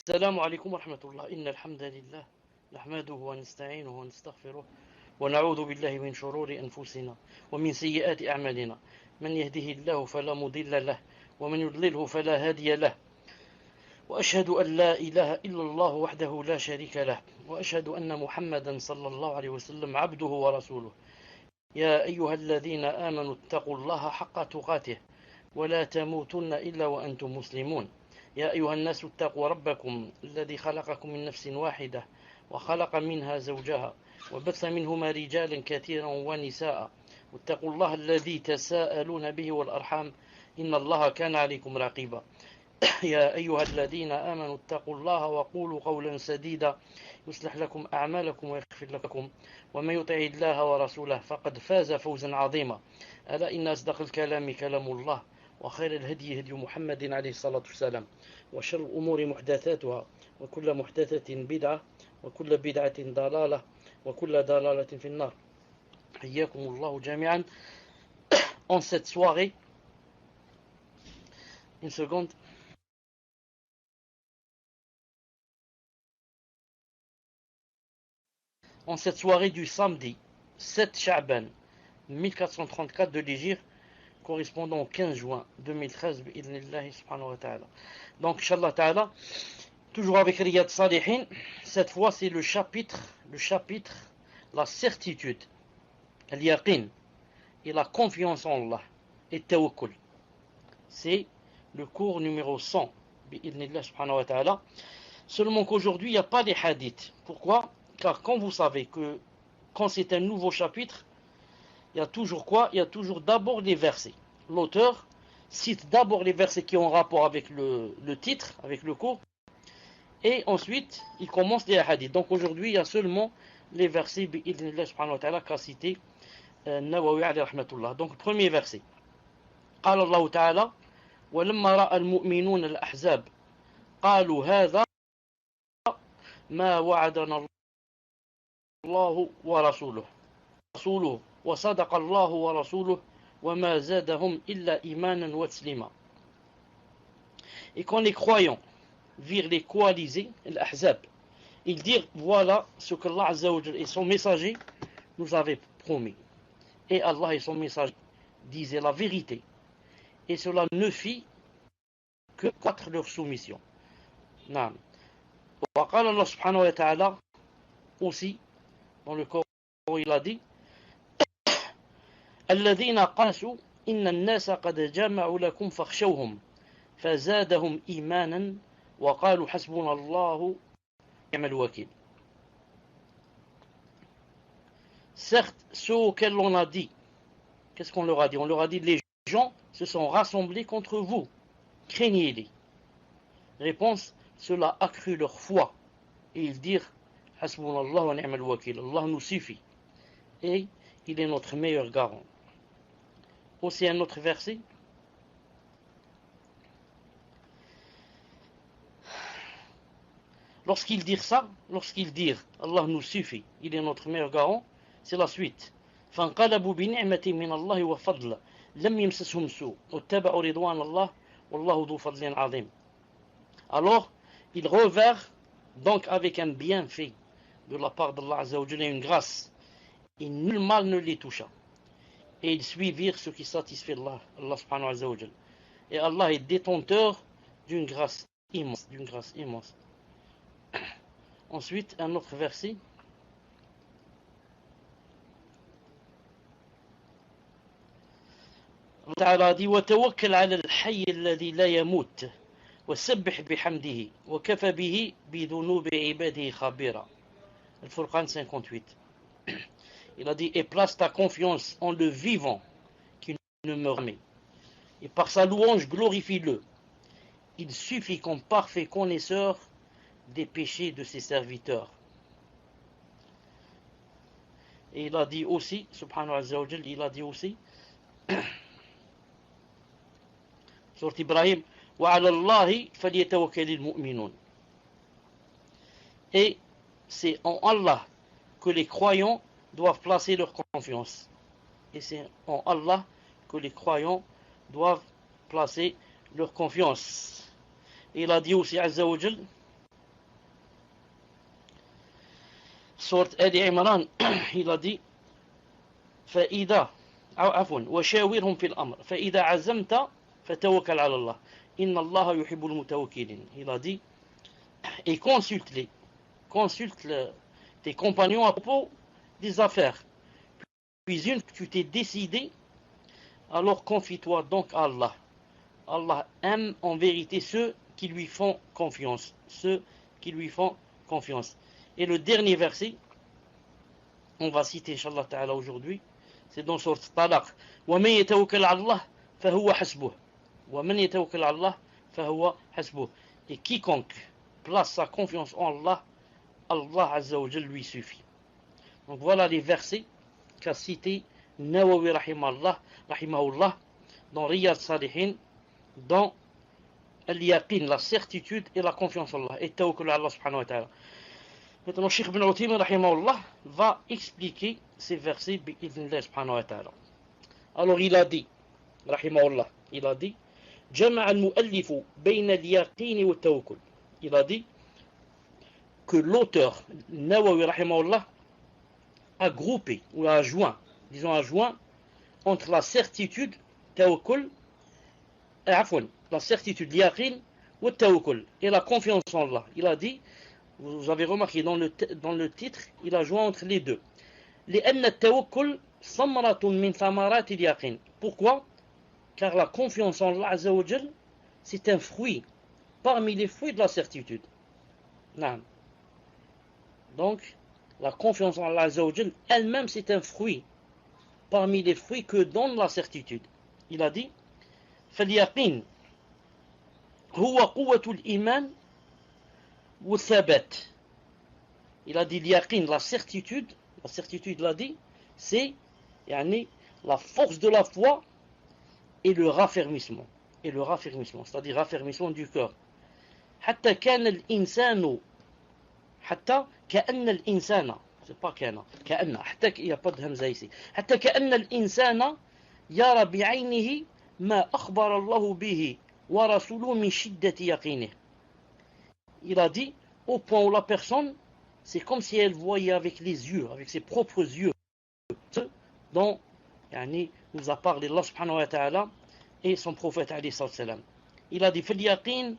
السلام عليكم ورحمة الله. إن الحمد لله نحمده ونستعينه ونستغفره ونعوذ بالله من شرور أنفسنا ومن سيئات أعمالنا. من يهده الله فلا مضل له ومن يضلله فلا هادي له. وأشهد أن لا إله إلا الله وحده لا شريك له وأشهد أن محمدا صلى الله عليه وسلم عبده ورسوله. يا أيها الذين آمنوا اتقوا الله حق تقاته ولا تموتن إلا وأنتم مسلمون. يا أيها الناس اتقوا ربكم الذي خلقكم من نفس واحدة وخلق منها زوجها وبث منهما رجالا كثيرا ونساء واتقوا الله الذي تساءلون به والأرحام إن الله كان عليكم رقيبا. يا أيها الذين آمنوا اتقوا الله وقولوا قولا سديدا يصلح لكم أعمالكم ويغفر لكم ومن يطع الله ورسوله فقد فاز فوزا عظيما. ألا إن أصدق الكلام كلام الله وخير الهدي هدي محمد عليه الصلاة والسلام وشر الأمور محدثاتها وكل محدثة بدعة وكل بدعة ضلالة وكل ضلالة في النار. حياكم الله جميعا. En cette soirée, une seconde. En cette soirée du samedi 7 Sha'ban 1434 de l'Hégire, correspondant au 15 juin 2013, bi'idhnillahi subhanahu wa ta'ala. Donc, Inch'Allah ta'ala, toujours avec Riyad Salihin, cette fois c'est le chapitre, la certitude, al-yaqin, et la confiance en Allah, et tawakkul. C'est le cours numéro 100, bi'idhnillahi subhanahu wa ta'ala. Seulement qu'aujourd'hui, il n'y a pas les hadiths. Pourquoi ? Car quand vous savez que quand c'est un nouveau chapitre, il y a toujours quoi ? Il y a toujours d'abord les versets. L'auteur cite d'abord les versets qui ont rapport avec le titre, avec le cours, et ensuite il commence les hadiths. Donc aujourd'hui, il y a seulement les versets bi'idhnillah subhanahu wa ta'ala qu'a cité Nawawi alayhi rahmatullah. Donc premier verset. قال الله تعالى ولما رأى المؤمنون الأحزاب قالوا هذا ما وعدنا الله ورسوله وصدق الله ورسوله وما زادهم إلا إيمانا وتسليما. Et quand les croyants virent les coalisés, l'Ahzab, ils dirent voilà ce que Allah Azza wa Jalla et son messager nous avaient promis. Et Allah et son messager disaient la vérité. Et cela ne fit que croître leur soumission. Naam. Wa qala Allah subhanahu wa ta'ala aussi dans le Coran il a dit الذين قاسوا إن الناس قد جمعوا لكم فاخشوهم فزادهم إيمانا وقالوا حسبنا الله ونعم الوكيل. Certes, ceux auxquels on a dit, qu'est-ce qu'on leur a dit ? On leur a dit les gens se sont rassemblés contre vous, craignez-les. Réponse, cela accrut leur foi et ils dirent حسبنا الله ونعم الوكيل. Allah nous suffit et il est notre meilleur garant. Aussi un autre verset. Lorsqu'ils dirent ça, Allah nous suffit, il est notre meilleur garant, c'est la suite. فانقلبوا بنعمة من الله وفضل لم يمسسهم سوء واتبعوا رضوان الله والله ذو فضل عظيم. Alors, ils revinrent donc avec un bienfait de la part d'Allah Azza wa Jalla, une grâce, et nul mal ne les toucha. Et ils suivirent ce qui satisfait Allah subhanahu wa ta'ala. Et Allah est détenteur d'une grâce immense, Ensuite, un autre verset. Allah Ta'ala dit وَتَوَكَّلْ عَلَى الْحَيِّ الَّذِي لَا يَمُوتُ وَسَبِّحْ بِحَمْدِهِ وَكَفَى بِهِ بِذُنُوبِ عِبَادِهِ خَبِيرًا. Al-Furqan 58. Il a dit, et place ta confiance en le vivant qui ne meurt jamais. Et par sa louange, glorifie-le. Il suffit comme parfait connaisseur des péchés de ses serviteurs. Et il a dit aussi, subhanahu wa ta'ala, il a dit aussi, sur Ibrahim, وَعَلَى اللَّهِ فَلْيَتَوَكَّلِ الْمُؤْمِنُونَ. Et c'est en Allah que les croyants doivent placer leur confiance. Et c'est en Allah que les croyants doivent placer leur confiance. Et il a dit aussi Azza wa Jal Sourate Ali Imran, il a dit فإذا عفوا وشاورهم في الأمر فإذا عزمت فتوكل على الله إن الله يحب المتوكلين. Il a dit et consulte-les, consulte tes compagnons à propos des affaires. Puis une que tu t'es décidé, alors confie-toi donc à Allah. Allah aime en vérité ceux qui lui font confiance. Ceux qui lui font confiance. Et le dernier verset, on va citer Inch'Allah Ta'ala aujourd'hui, c'est dans sourate Talaq. وَمَنْ يَتَوَكَّلْ عَلَى اللَّهِ فَهُوَ حَسْبُهُ وَمَنْ يَتَوَكَّلْ عَلَى اللَّهِ فَهُوَ حَسْبُهُ. Et quiconque place sa confiance en Allah, Allah Azza wa Jal lui suffit. Donc voilà les versets qu'a cité Nawawi rahimahullah dans Riyad Salihin, dans Al-Yaqin, la certitude et la confiance en Allah, et Tawakkul Allah subhanahu wa ta'ala. Maintenant, Cheikh Ibn Uthaymin rahimahullah va expliquer ces versets bi'idhnillah subhanahu wa ta'ala. Alors il a dit, rahimahullah, il a dit جمع المؤلف بين اليقين والتوكل. Il a dit que l'auteur Nawawi rahimahullah a groupé ou a joint, disons a joint entre la certitude tawakkul, la certitude yaqin ou tawakkul et la confiance en Allah. Il a dit, vous avez remarqué dans le titre, il a joint entre les deux. لأن التوكل ثمرة من ثمرات اليقين. Pourquoi? Car la confiance en Allah Azza wa Jal, c'est un fruit parmi les fruits de la certitude. Non. Donc, la confiance en Allah Azza wa Jal elle-même, c'est un fruit parmi les fruits que donne la certitude. Il a dit فاليقين هو قوة الإيمان والثبات. Il a dit اليقين, la certitude, il a dit, c'est la force de la foi et le raffermissement. C'est-à-dire raffermissement du cœur. حتى كان الإنسان حتى كأن الإنسان c'est pas كأن حتى il n'y a pas de همزة ici حتى كأن الإنسان يرى بعينه ما أخبر الله به ورسوله من شدة يقينه. Il a dit au point où la personne, c'est comme si elle voyait avec les yeux, avec ses propres yeux, ce dont nous a parlé Allah subhanahu wa ta'ala et son prophète alayhi salam. Il a dit فاليقين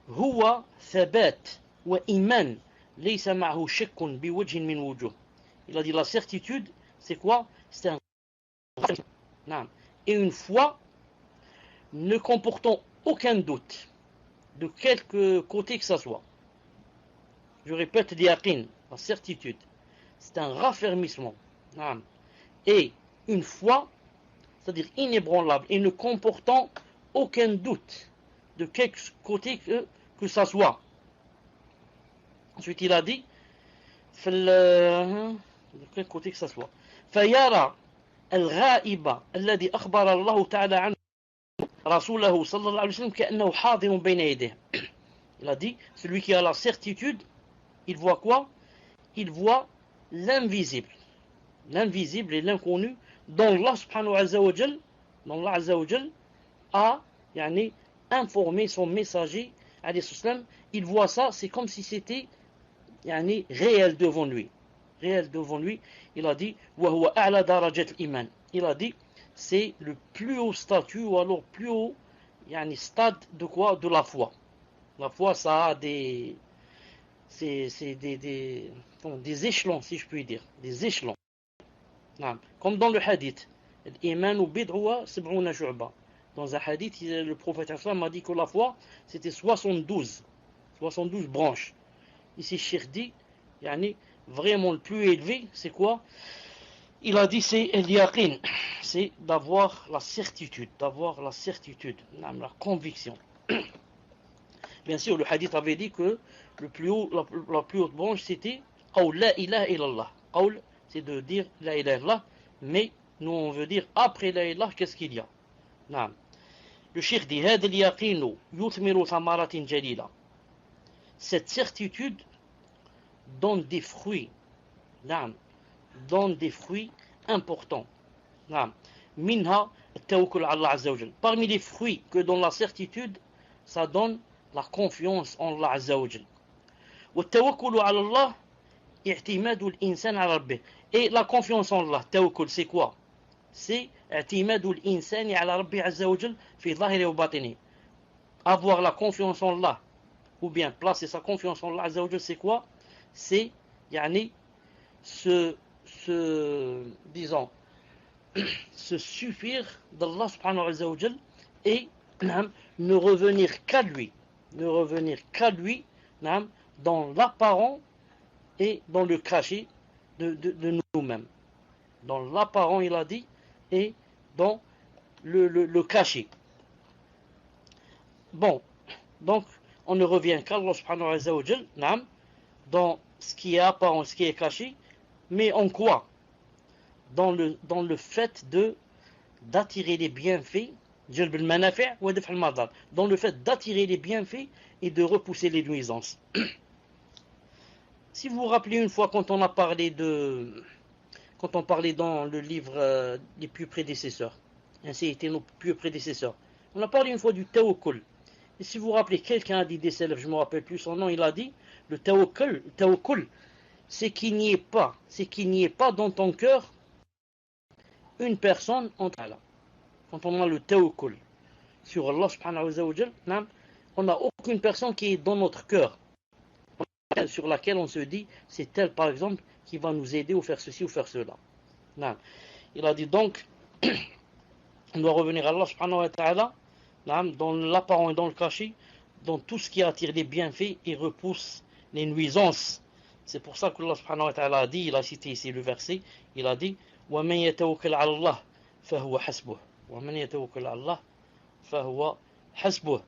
هو ثبات وإيمان ليس معه شك بوجه من وجوه. Il a dit la certitude, c'est quoi? C'est un et une foi ne comportant aucun doute de quelque côté que ce soit. Je répète, l'yaqin, la certitude, c'est un raffermissement. Et une foi, c'est-à-dire inébranlable et ne comportant aucun doute de quelque côté que ça soit. Ensuite, il a dit, de quel côté que ça soit. فيرى الغائب الذي أخبر الله تعالى عنه رسوله صلى الله عليه وسلم كأنه حاضر بين يديه. Il a dit, celui qui a la certitude, il voit quoi? Il voit l'invisible. L'invisible et l'inconnu dont Allah subhanahu wa jal a informé son messager alayhi salam. Il voit ça, c'est comme si c'était réel devant lui. Réel devant lui. Il a dit وَهُوَ أَعْلَى دَرَجَةِ الْإِيمَانِ. Il a dit c'est le plus haut statut ou alors plus haut stade de quoi? De la foi. La foi, ça a des échelons, si je puis dire, des échelons. Comme dans le hadith, l'iman bid'u sab'una shu'ba. Dans un hadith, le prophète m'a dit que la foi, c'était 72 branches. Ici, Cheikh dit, vraiment le plus élevé, c'est quoi? Il a dit, c'est l'yaqin, c'est d'avoir la certitude, la conviction. Bien sûr, le hadith avait dit que la plus haute branche, c'était qawl la ilaha illallah. Qawl, c'est de dire la ilaha illallah, mais nous on veut dire après la ilaha, qu'est-ce qu'il y a? Non. Le cheikh dit هذا اليقين يثمر ثمرات جليلة. Cette certitude donne des fruits. Non. Donne des fruits importants. Non. Minha التوكل على الله عز وجل. Parmi les fruits que donne la certitude, ça donne la confiance en Allah Azza wa Jal. والتوكل على الله اعتماد الإنسان على ربه. Et la confiance en Allah, tawakkul, c'est quoi? C'est اعتماد الإنسان على ربه عز وجل في ظاهره وباطنه. Avoir la confiance en Allah, ou bien placer sa confiance en Allah عز وجل, c'est quoi? C'est يعني disons, se suffire d'Allah subhanahu wa ta'ala et ne revenir qu'à lui, dans l'apparent et dans le caché de nous-mêmes. Dans l'apparent, il a dit, et dans le caché. Bon, donc on ne revient qu'à Allah subhanahu wa ta'ala dans ce qui est apparent, ce qui est caché, mais en quoi? Dans le fait d'attirer les bienfaits, dans le fait d'attirer les bienfaits et de repousser les nuisances. Si vous vous rappelez une fois quand on parlait dans le livre des pieux prédécesseurs, ainsi étaient nos pieux prédécesseurs, on a parlé une fois du tawakkul. Et si vous vous rappelez, quelqu'un a dit des salafs, je ne me rappelle plus son nom, il a dit, le tawakkul, c'est qu'il n'y ait pas dans ton cœur une personne entre Allah. Quand on a le tawakkul sur Allah subhanahu wa ta'ala, on n'a aucune personne qui est dans notre cœur, sur laquelle on se dit, c'est elle par exemple qui va nous aider ou faire ceci ou faire cela. Il a dit donc, on doit revenir à Allah subhanahu wa ta'ala, dans l'apparent et dans le caché, dans tout ce qui attire les bienfaits et repousse les nuisances. C'est pour ça que Allah subhanahu wa ta'ala a dit, il a cité ici le verset, il a dit, وَمَنْ يَتَوَكَّلْ عَلَى اللَّهِ فَهُوَ حَسْبُهُ وَمَنْ يَتَوَكَّلْ عَلَى اللَّهِ فَهُوَ حَسْبُهُ.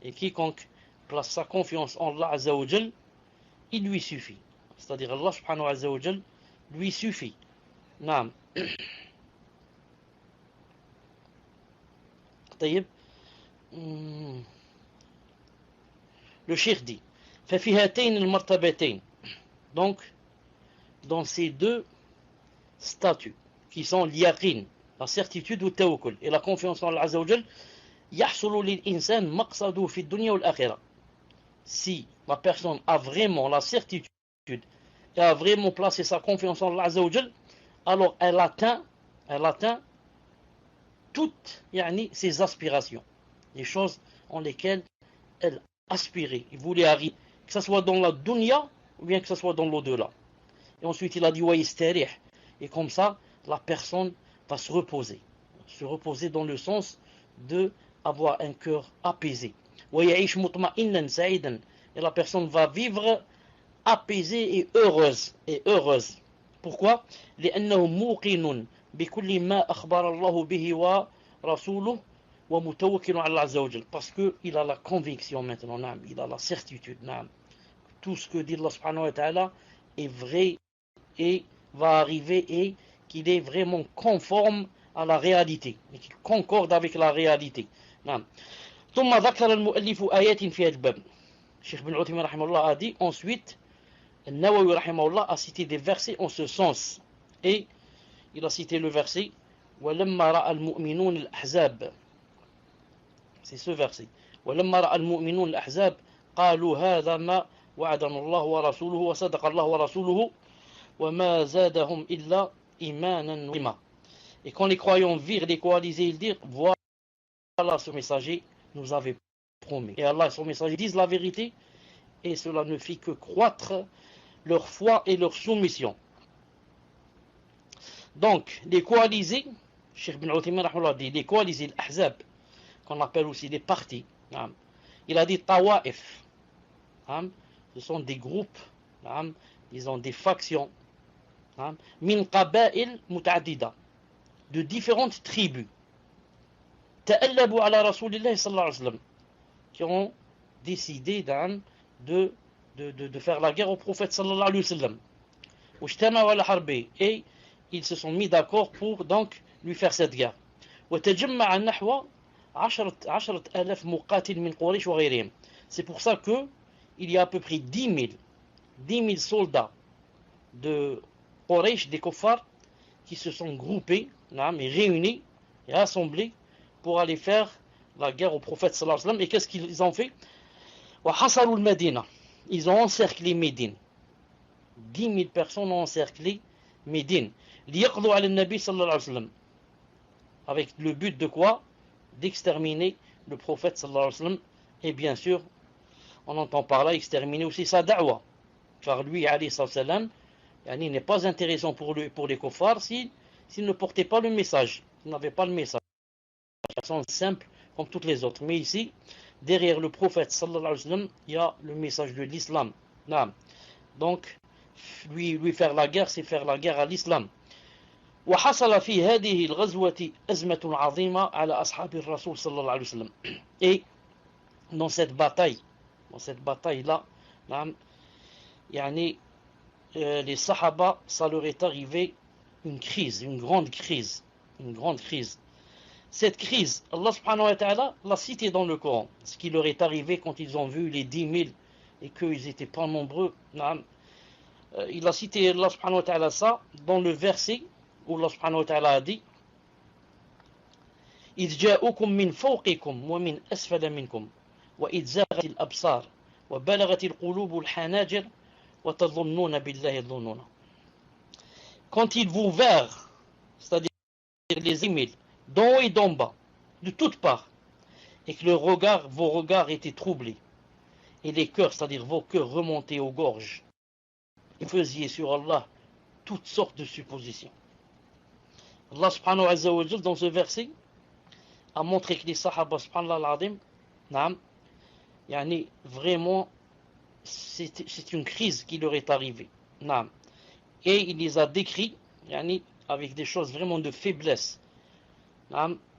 Et quiconque place sa confiance en Allah Azza wa Jal, il lui suffit. C'est-à-dire Allah subhanahu wa ta'ala lui suffit. Naam. طيب. Le cheikh dit ففي هاتين المرتبتين, donc dans ces deux statuts qui sont l'yaqin, la certitude ou tawakkul, et la confiance en Allah Azza wa Jal, يحصل للإنسان مقصده في الدنيا والآخرة. Si la personne a vraiment la certitude et a vraiment placé sa confiance en Allah Azza wa Jal, alors elle atteint toutes ses aspirations, les choses en lesquelles elle aspirait, il voulait arriver, que ce soit dans la dunya ou bien que ce soit dans l'au-delà. Et ensuite il a dit wa yastarih, et comme ça la personne va se reposer dans le sens de avoir un cœur apaisé. Wa ya'ish mutma'innan sa'idan, et la personne va vivre apaisée et heureuse. Pourquoi? لأنه موقن بكل ما أخبر الله به ورسوله ومتوكل على الله عز وجل. Parce qu'il a la conviction maintenant, il a la certitude, tout ce que dit Allah subhanahu wa ta'ala est vrai et va arriver, et qu'il est vraiment conforme à la réalité et qu'il concorde avec la réalité. ثم ذكر المؤلف آيات في الباب. Cheikh Ibn Uthaymin rahimahullah a dit ensuite, Nawawi rahimahullah a cité des versets en ce sens, et il a cité le verset وَلَمَّا رَأَى الْمُؤْمِنُونَ الْأَحْزَابَ, c'est ce verset, وَلَمَّا رَأَى الْمُؤْمِنُونَ الْأَحْزَابَ قالوا هذا ما وعدنا الله ورسوله وصدق الله ورسوله وما زادهم إلا إيمانا وما. Et quand les croyants virent les coalisés, ils dirent, voilà, ce messager nous avait promis. Et Allah et son messager disent la vérité, et cela ne fit que croître leur foi et leur soumission. Donc, les coalisés, Cheikh Ibn Uthaymin dit, les coalisés, l'Ahzab, qu'on appelle aussi des partis, il a dit Tawa'if, ce sont des groupes, disons des factions, min qaba'il muta'addida, de différentes tribus, ta'allabu ala Rasulillah sallallahu alayhi wa sallam, qui ont décidé de faire la guerre au prophète sallallahu alayhi wa sallam. Ujtama'u ala harbi, et ils se sont mis d'accord pour donc lui faire cette guerre. وتجمع نحو 10,000 مقاتل من قريش وغيرهم. C'est pour ça que il y a à peu près 10 000 soldats de Quraysh, des kuffars, qui se sont groupés, et réunis et assemblés pour aller faire la guerre au prophète sallallahu alayhi wa sallam. Et qu'est-ce qu'ils ont fait? وحصروا المدينة. Ils ont encerclé Médine. 10 000 personnes ont encerclé Médine. ليقضوا على النبي صلى الله عليه وسلم. Avec le but de quoi? D'exterminer le prophète sallallahu alayhi wa sallam. Et bien sûr, on entend par là exterminer aussi sa da'wa. Car lui, alayhi salam, il n'est pas intéressant pour les kuffars s'il ne portait pas le message. Il n'avait pas le message. Une personne simple comme toutes les autres. Mais ici, derrière le prophète sallallahu alayhi wa sallam, il y a le message de l'islam. Donc, lui faire la guerre, c'est faire la guerre à l'islam. وحصل في هذه الغزوة أزمة عظيمة على أصحاب الرسول صلى الله عليه وسلم. Et dans cette bataille-là, les Sahaba, ça leur est arrivé une grande crise. Cette crise, Allah subhanahu wa ta'ala l'a cité dans le Coran. Ce qui leur est arrivé quand ils ont vu les 10 000 et qu'ils n'étaient pas nombreux. Il a cité Allah subhanahu wa ta'ala ça dans le verset où Allah subhanahu wa ta'ala a dit إذ جاءوكم من فوقكم ومن أسفل منكم وإذ زاغت الأبصار وبلغت القلوب الحناجر وتظنون بالله الظنون. Quand ils vous vinrent, c'est-à-dire les 10 000, d'en haut et d'en bas, de toutes parts, et que vos regards étaient troublés, et les cœurs, c'est-à-dire vos cœurs remontaient aux gorges, et faisiez sur Allah toutes sortes de suppositions. Allah subhanahu wa ta'ala, dans ce verset, a montré que les Sahaba, subhanallah al-azim, vraiment, c'est une crise qui leur est arrivée. Et il les a décrits avec des choses vraiment de faiblesse.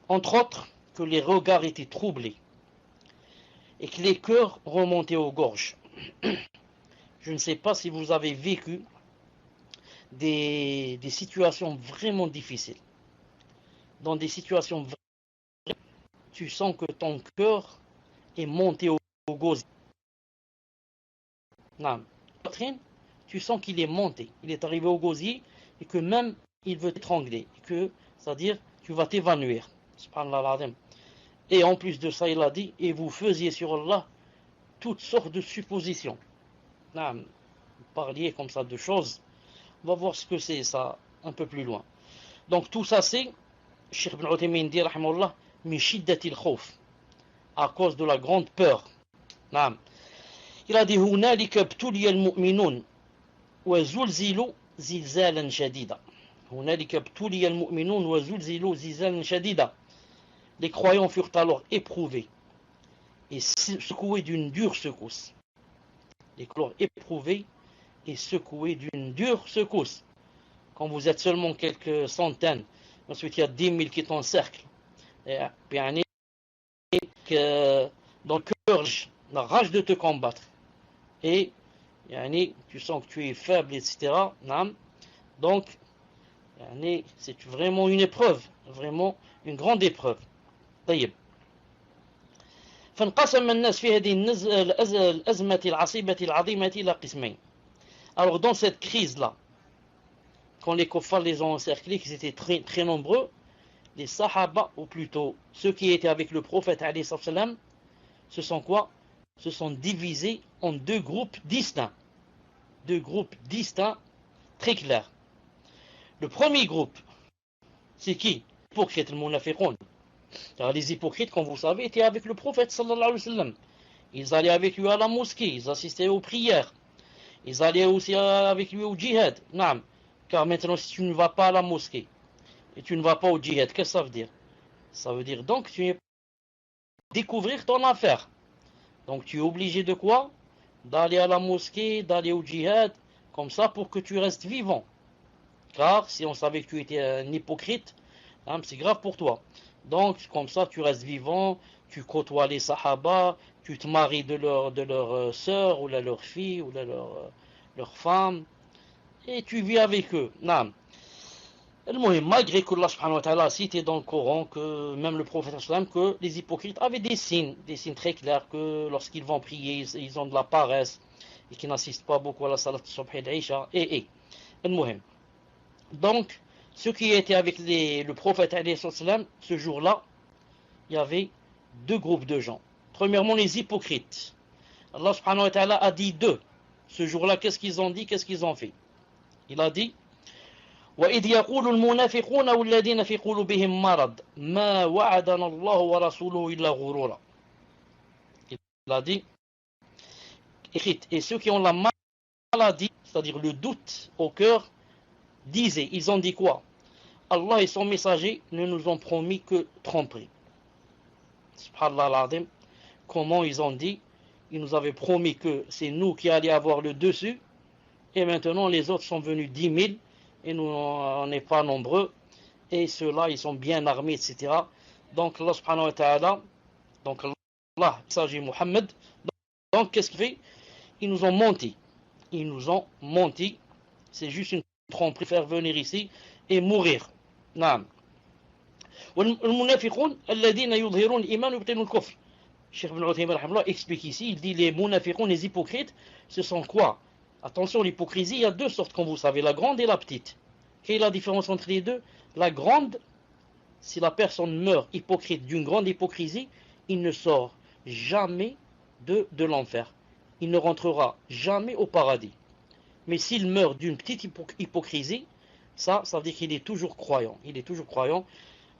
Entre autres, que les regards étaient troublés et que les cœurs remontaient aux gorges. Je ne sais pas si vous avez vécu des situations vraiment difficiles. Dans des situations vraiment, tu sens que ton cœur est monté au gosier. Tu sens qu'il est monté, il est arrivé au gosier et que même il veut t'étrangler, c'est-à-dire tu vas t'évanouir. Et en plus de ça, il a dit, et vous faisiez sur Allah toutes sortes de suppositions. Vous parliez comme ça de choses. On va voir ce que c'est ça un peu plus loin. Donc tout ça c'est, Cheikh Ibn Uthaymin dit, rahimahullah, min shiddatil khawf, à cause de la grande peur. Il a dit, هنالك ابتلي المؤمنون وزلزلوا زلزالا شديدا. هنالك ابتلي المؤمنون وزلزلوا زلزالا شديدا. Les croyants furent alors éprouvés et secoués d'une dure secousse. Les croyants éprouvés et secoués d'une dure secousse. Quand vous êtes seulement quelques centaines, ensuite il y a 10 000 qui t'encerclent. Et dans le cœur, la rage de te combattre. Et tu sens que tu es faible, etc. Donc, c'est vraiment une épreuve, vraiment une grande épreuve. طيب. فانقسم الناس في هذه الأزمة العصيبة العظيمة إلى قسمين. Alors dans cette crise-là, quand les kuffars les ont encerclés, qu'ils étaient très, très nombreux, les sahaba, ou plutôt ceux qui étaient avec le prophète alayhi salam, se sont quoi? Se sont divisés en deux groupes distincts. Deux groupes distincts, très clairs. Le premier groupe, c'est qui? Les hypocrites, le munafiqoun. Car les hypocrites, comme vous savez, étaient avec le prophète sallallahu alayhi wa sallam. Ils allaient avec lui à la mosquée, ils assistaient aux prières. Ils allaient aussi avec lui au djihad. Naam. Car maintenant, si tu ne vas pas à la mosquée et tu ne vas pas au djihad, qu'est-ce que ça veut dire? Ça veut dire donc que tu es découvrir ton affaire. Donc tu es obligé de quoi? D'aller à la mosquée, d'aller au djihad, comme ça pour que tu restes vivant. Car si on savait que tu étais un hypocrite, c'est grave pour toi. Donc comme ça tu restes vivant, tu côtoies les sahaba, tu te maries de leur sœur ou de leur fille ou de leur femme et tu vis avec eux. Malgré que Allah subhanahu wa ta'ala a cité dans le Coran que même le prophète que les hypocrites avaient des signes très clairs que lorsqu'ils vont prier, ils ont de la paresse et qu'ils n'assistent pas beaucoup à la salat subh et l'isha et. Donc, ceux qui étaient avec le prophète ce jour-là, il y avait deux groupes de gens. Premièrement, les hypocrites. Allah subhanahu wa ta'ala a dit d'eux. Ce jour-là, qu'est-ce qu'ils ont dit, qu'est-ce qu'ils ont fait? Il a dit وَإِذْ يَقُولُ الْمُنَافِقُونَ وَالَّذِينَ فِي قُلُوبِهِم مَّرَضٌ مَا وَعَدَنَا اللَّهُ وَرَسُولُهُ إِلَّا غُرُورًا. Il a dit, et ceux qui ont la maladie, c'est-à-dire le doute au cœur, disaient, ils ont dit quoi? Allah et son messager ne nous ont promis que tromperie. Subhanallah al-Azim. Comment ils ont dit? Ils nous avaient promis que c'est nous qui allions avoir le dessus, et maintenant les autres sont venus 10 000, et nous on n'est pas nombreux, et ceux-là ils sont bien armés, etc. Donc Allah subhanahu wa ta'ala, donc Allah, messager Muhammad, donc qu'est-ce qu'il fait? Ils nous ont menti. Ils nous ont menti. C'est juste une tromperie, faire venir ici et mourir. Naam. والمنافقون الذين يظهرون الإيمان ويبطنون الكفر. Cheikh Ibn Uthaymin explique ici, il dit les munafiqun, les hypocrites, ce sont quoi? Attention, l'hypocrisie, il y a deux sortes, comme vous savez, la grande et la petite. Quelle est la différence entre les deux? La grande, si la personne meurt hypocrite d'une grande hypocrisie, il ne sort jamais de l'enfer. Il ne rentrera jamais au paradis. Mais s'il meurt d'une petite hypocrisie, ça veut dire qu'il est toujours croyant. Il est toujours croyant.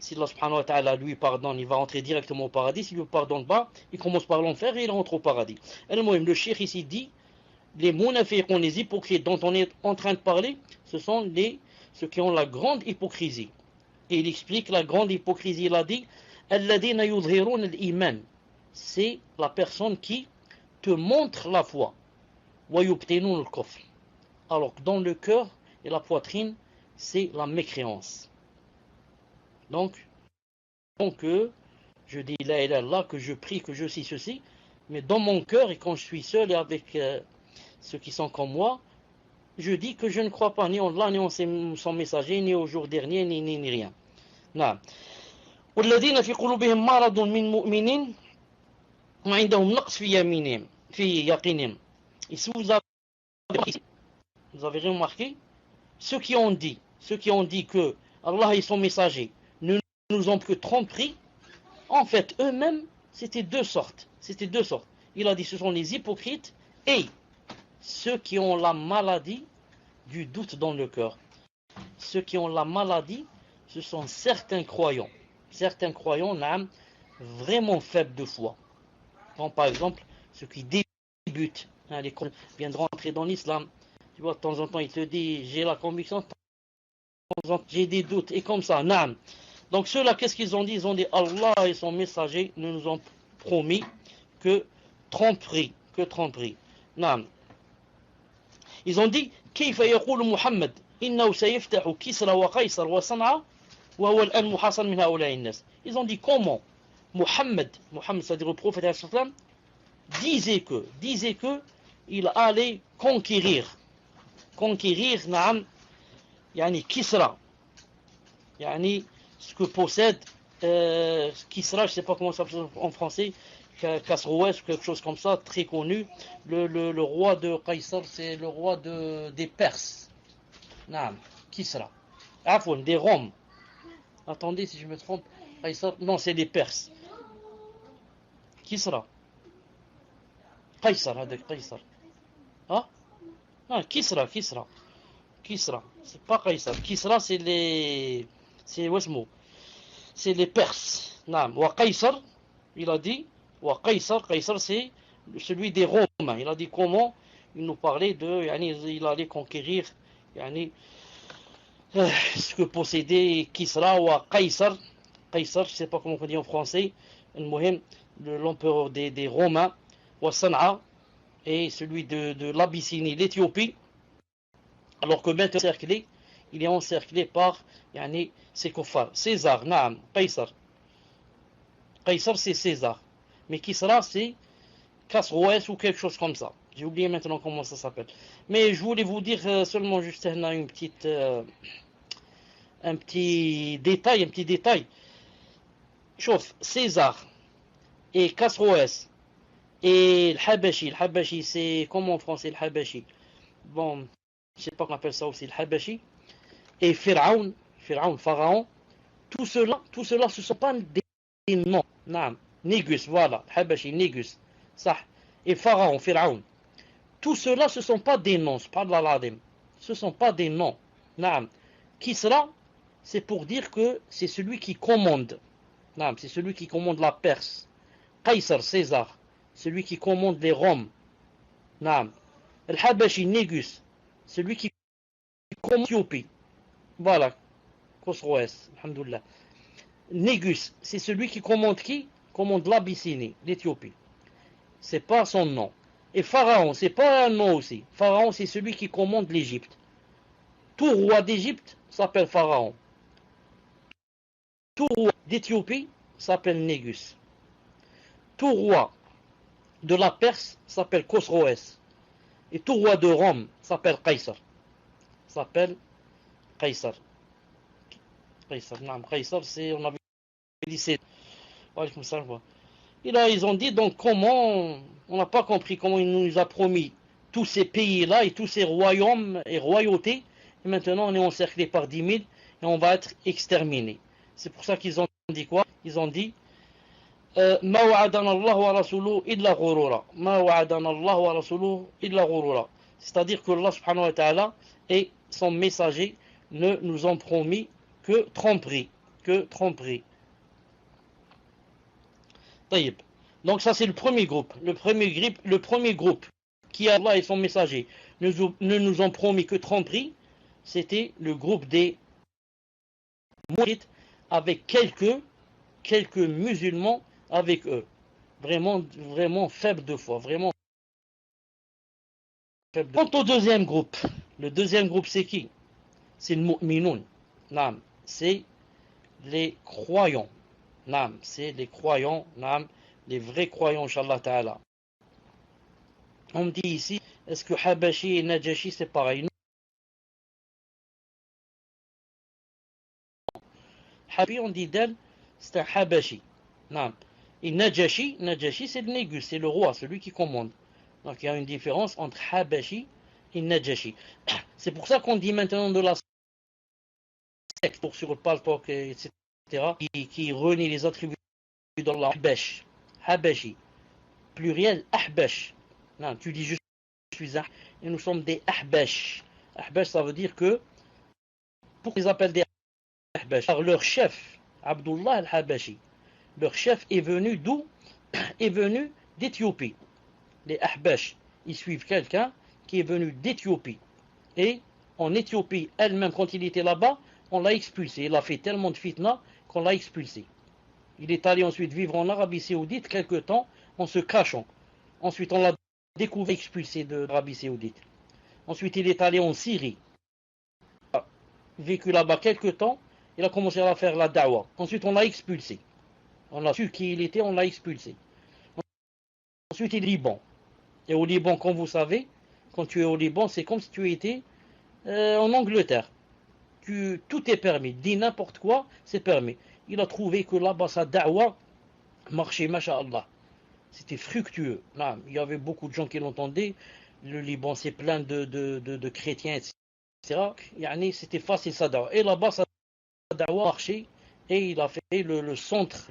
Si Allah subhanahu wa ta'ala lui pardonne, il va rentrer directement au paradis. S'il ne lui pardonne pas, il commence par l'enfer et il rentre au paradis. Le cheikh ici dit, les munafiqun, les hypocrites dont on est en train de parler, ce sont ceux qui ont la grande hypocrisie. Et il explique la grande hypocrisie, il a dit, alladhina yudhirun al-iman. C'est la personne qui te montre la foi. Wa yubtinun al-kufr. Alors que dans le cœur et la poitrine, c'est la mécréance. Donc je dis la ilaha illallah, que je prie, que je suis ceci, mais dans mon cœur, et quand je suis seul et avec ceux qui sont comme moi, je dis que je ne crois pas ni en Allah, ni en son messager, ni au jour dernier, ni rien. Non. والذين في قلوبهم مرض من مؤمنين وعندهم نقص في يمينهم في يقينهم. Ici vous avez remarqué, ceux qui ont dit que Allah et son messager ne nous ont que tromperie, en fait, eux-mêmes, c'était deux sortes. Il a dit, ce sont les hypocrites et ceux qui ont la maladie du doute dans le cœur. Ceux qui ont la maladie, ce sont certains croyants. Certains croyants, vraiment faibles de foi. Comme par exemple, ceux qui débutent, les croyants viennent de rentrer dans l'islam. Tu vois, de temps en temps, il te dit, j'ai la conviction, de temps en temps, j'ai des doutes, et comme ça, naam. Donc ceux-là, qu'est-ce qu'ils ont dit? Ils ont dit, Allah et son messager ne nous ont promis que tromperie. Naam. Ils ont dit, كيف يقول محمد إنه سيفتح كسرى وقيصر وصنعاء وهو الآن محاصر من هؤلاء الناس. Ils ont dit comment Muhammad, c'est-à-dire le prophète, disait que il allait conquérir, naam, yani Kisra, yani ce que possède Kisra, je ne sais pas comment ça s'appelle en français, Khosroès ou quelque chose comme ça, très connu. Le roi de Qaïsar, c'est le roi des Perses. Naam, Kisra. Afwan, des Roms. Attendez si je me trompe. Qaïsar, non, c'est des Perses. Kisra. Qaïsar, هذا Qaïsar. Ah? Non, Kisra. C'est pas Qaïsar. Kisra, c'est les Perses. Naam. Wa Qaïsar, il a dit, Wa Qaïsar, c'est celui des Romains. Il a dit comment? Il nous parlait de, il allait conquérir, ce que possédait Kisra ou Qaïsar. Qaïsar, je ne sais pas comment on dit en français. L'empereur des Romains. Wa San'a, et celui de l'Abyssinie, l'Éthiopie. Alors que maintenant il est encerclé par ses kuffars. César, naam, Qaïsar. Qaïsar, c'est César. Mais Kisra, c'est Khosroès ou quelque chose comme ça. J'ai oublié maintenant comment ça s'appelle. Mais je voulais vous dire seulement juste un petit détail. Chauffe, César et Khosroès et le Habashi, c'est comment en français le Habashi? Bon, je sais pas qu'on appelle ça aussi le Habashi. Et Pharaon, Pharaon, tout cela, ce ne sont pas des noms. Naam. Négus, voilà. Habashi, Négus. Ça. Et Pharaon, Pharaon. Tout cela, ce ne sont pas des noms. Ce ne sont pas des noms. Naam. Kisra, c'est pour dire que c'est celui qui commande. Naam. C'est celui qui commande la Perse. Qaysar, César. Celui qui commande les Roms. Naam. Al-Habashi, Négus. Celui qui commande l'Éthiopie. Voilà. Khosroès. Alhamdoulilah. Négus, c'est celui qui commande qui? Commande l'Abyssinie, l'Éthiopie. C'est pas son nom. Et Pharaon, c'est pas un nom aussi. Pharaon, c'est celui qui commande l'Égypte. Tout roi d'Égypte s'appelle Pharaon. Tout roi d'Éthiopie s'appelle Négus. Tout roi de la Perse s'appelle Khosroès. Et tout roi de Rome s'appelle Qaysar. S'appelle Qaysar. Qaysar, non, Qaysar, c'est, on avait dit c'est. Et là, ils ont dit, donc, comment, on n'a pas compris comment il nous a promis tous ces pays-là et tous ces royaumes et royautés. Et maintenant, on est encerclé par 10 000 et on va être exterminés. C'est pour ça qu'ils ont dit quoi? Ils ont dit, Ma wa'adana Allah wa rasuluhu illa ghurura. Ma wa'adana Allah wa rasuluhu illa ghurura. C'est-à-dire que Allah subhanahu wa ta'ala et son messager ne nous ont promis que tromperie. Que tromperie. Taïb. Donc ça c'est le premier groupe. Le premier groupe qui Allah et son messager ne nous ont promis que tromperie, c'était le groupe des mourites avec quelques musulmans avec eux. Vraiment, vraiment faibles de foi. Vraiment faibles de foi. Quant au deuxième groupe, le deuxième groupe c'est qui? C'est le mu'minoun. Naam. C'est les croyants. Naam. C'est les croyants. Naam. Les vrais croyants, Inch'Allah Ta'ala. On me dit ici, est-ce que Habashi et Najashi c'est pareil? Habashi, on dit d'elle, c'est un Habashi. Non. Et Najashi c'est le Négus, c'est le roi, celui qui commande. Donc il y a une différence entre Habashi et Najashi. C'est pour ça qu'on dit maintenant de la secte, pour sur le paltok, etc., qui renie les attributs d'Allah. Habash, Habashi. Pluriel, Ahbash. Non, tu dis je suis un, et nous sommes des Ahbash. Ahbash, ça veut dire que, pourquoi ils appellent des Ahbash? Car leur chef, Abdullah al-Habashi, leur chef est venu d'où? Est venu d'Éthiopie. Les Ahbash, ils suivent quelqu'un qui est venu d'Éthiopie. Et en Éthiopie, elle-même, quand il était là-bas, on l'a expulsé. Il a fait tellement de fitna qu'on l'a expulsé. Il est allé ensuite vivre en Arabie Saoudite quelque temps en se cachant. Ensuite, on l'a découvert expulsé de l'Arabie Saoudite. Ensuite, il est allé en Syrie. Il a vécu là-bas quelque temps. Il a commencé à faire la da'wah. Ensuite, on l'a expulsé. On a su qui il était, on l'a expulsé. Ensuite, il est au Liban. Et au Liban, comme vous savez, quand tu es au Liban, c'est comme si tu étais en Angleterre. Tout est permis. Dis n'importe quoi, c'est permis. Il a trouvé que là-bas, sa da'wah marchait, masha'Allah. C'était fructueux. Là, il y avait beaucoup de gens qui l'entendaient. Le Liban, c'est plein de chrétiens, etc. C'était facile sa da'wah. Et là-bas, sa da'wah marchait. Et il a fait le centre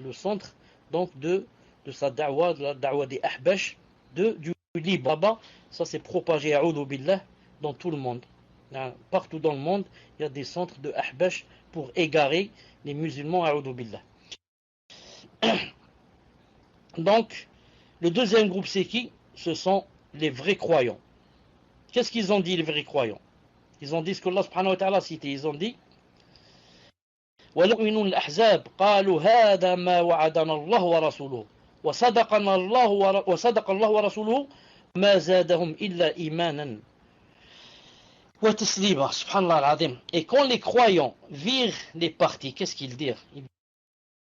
donc de sa da'wah, de la da'wah des Ahbash, du Liban. Là-bas, ça s'est propagé à billah dans tout le monde. Partout dans le monde, il y a des centres de Ahbash pour égarer les musulmans à billah. Donc, le deuxième groupe, c'est qui? Ce sont les vrais croyants. Qu'est-ce qu'ils ont dit, les vrais croyants? Ils ont dit ce que Allah subhanahu wa ta'ala a cité. Ils ont dit وَلُؤْمِنُ الْأَحْزَابِ قَالُوا هَذَا مَا وَعَدَنَا اللَّهُ وَرَسُولُهُ وَصَدَقَ اللَّهُ وَرَسُولُهُ مَا زَادَهُمْ إِلَّا إِيمَانًا وَتَسْلِيمًا. Subhanallah al-Azim. Et quand les croyants virent les partis, qu'est-ce qu'ils dirent? Ils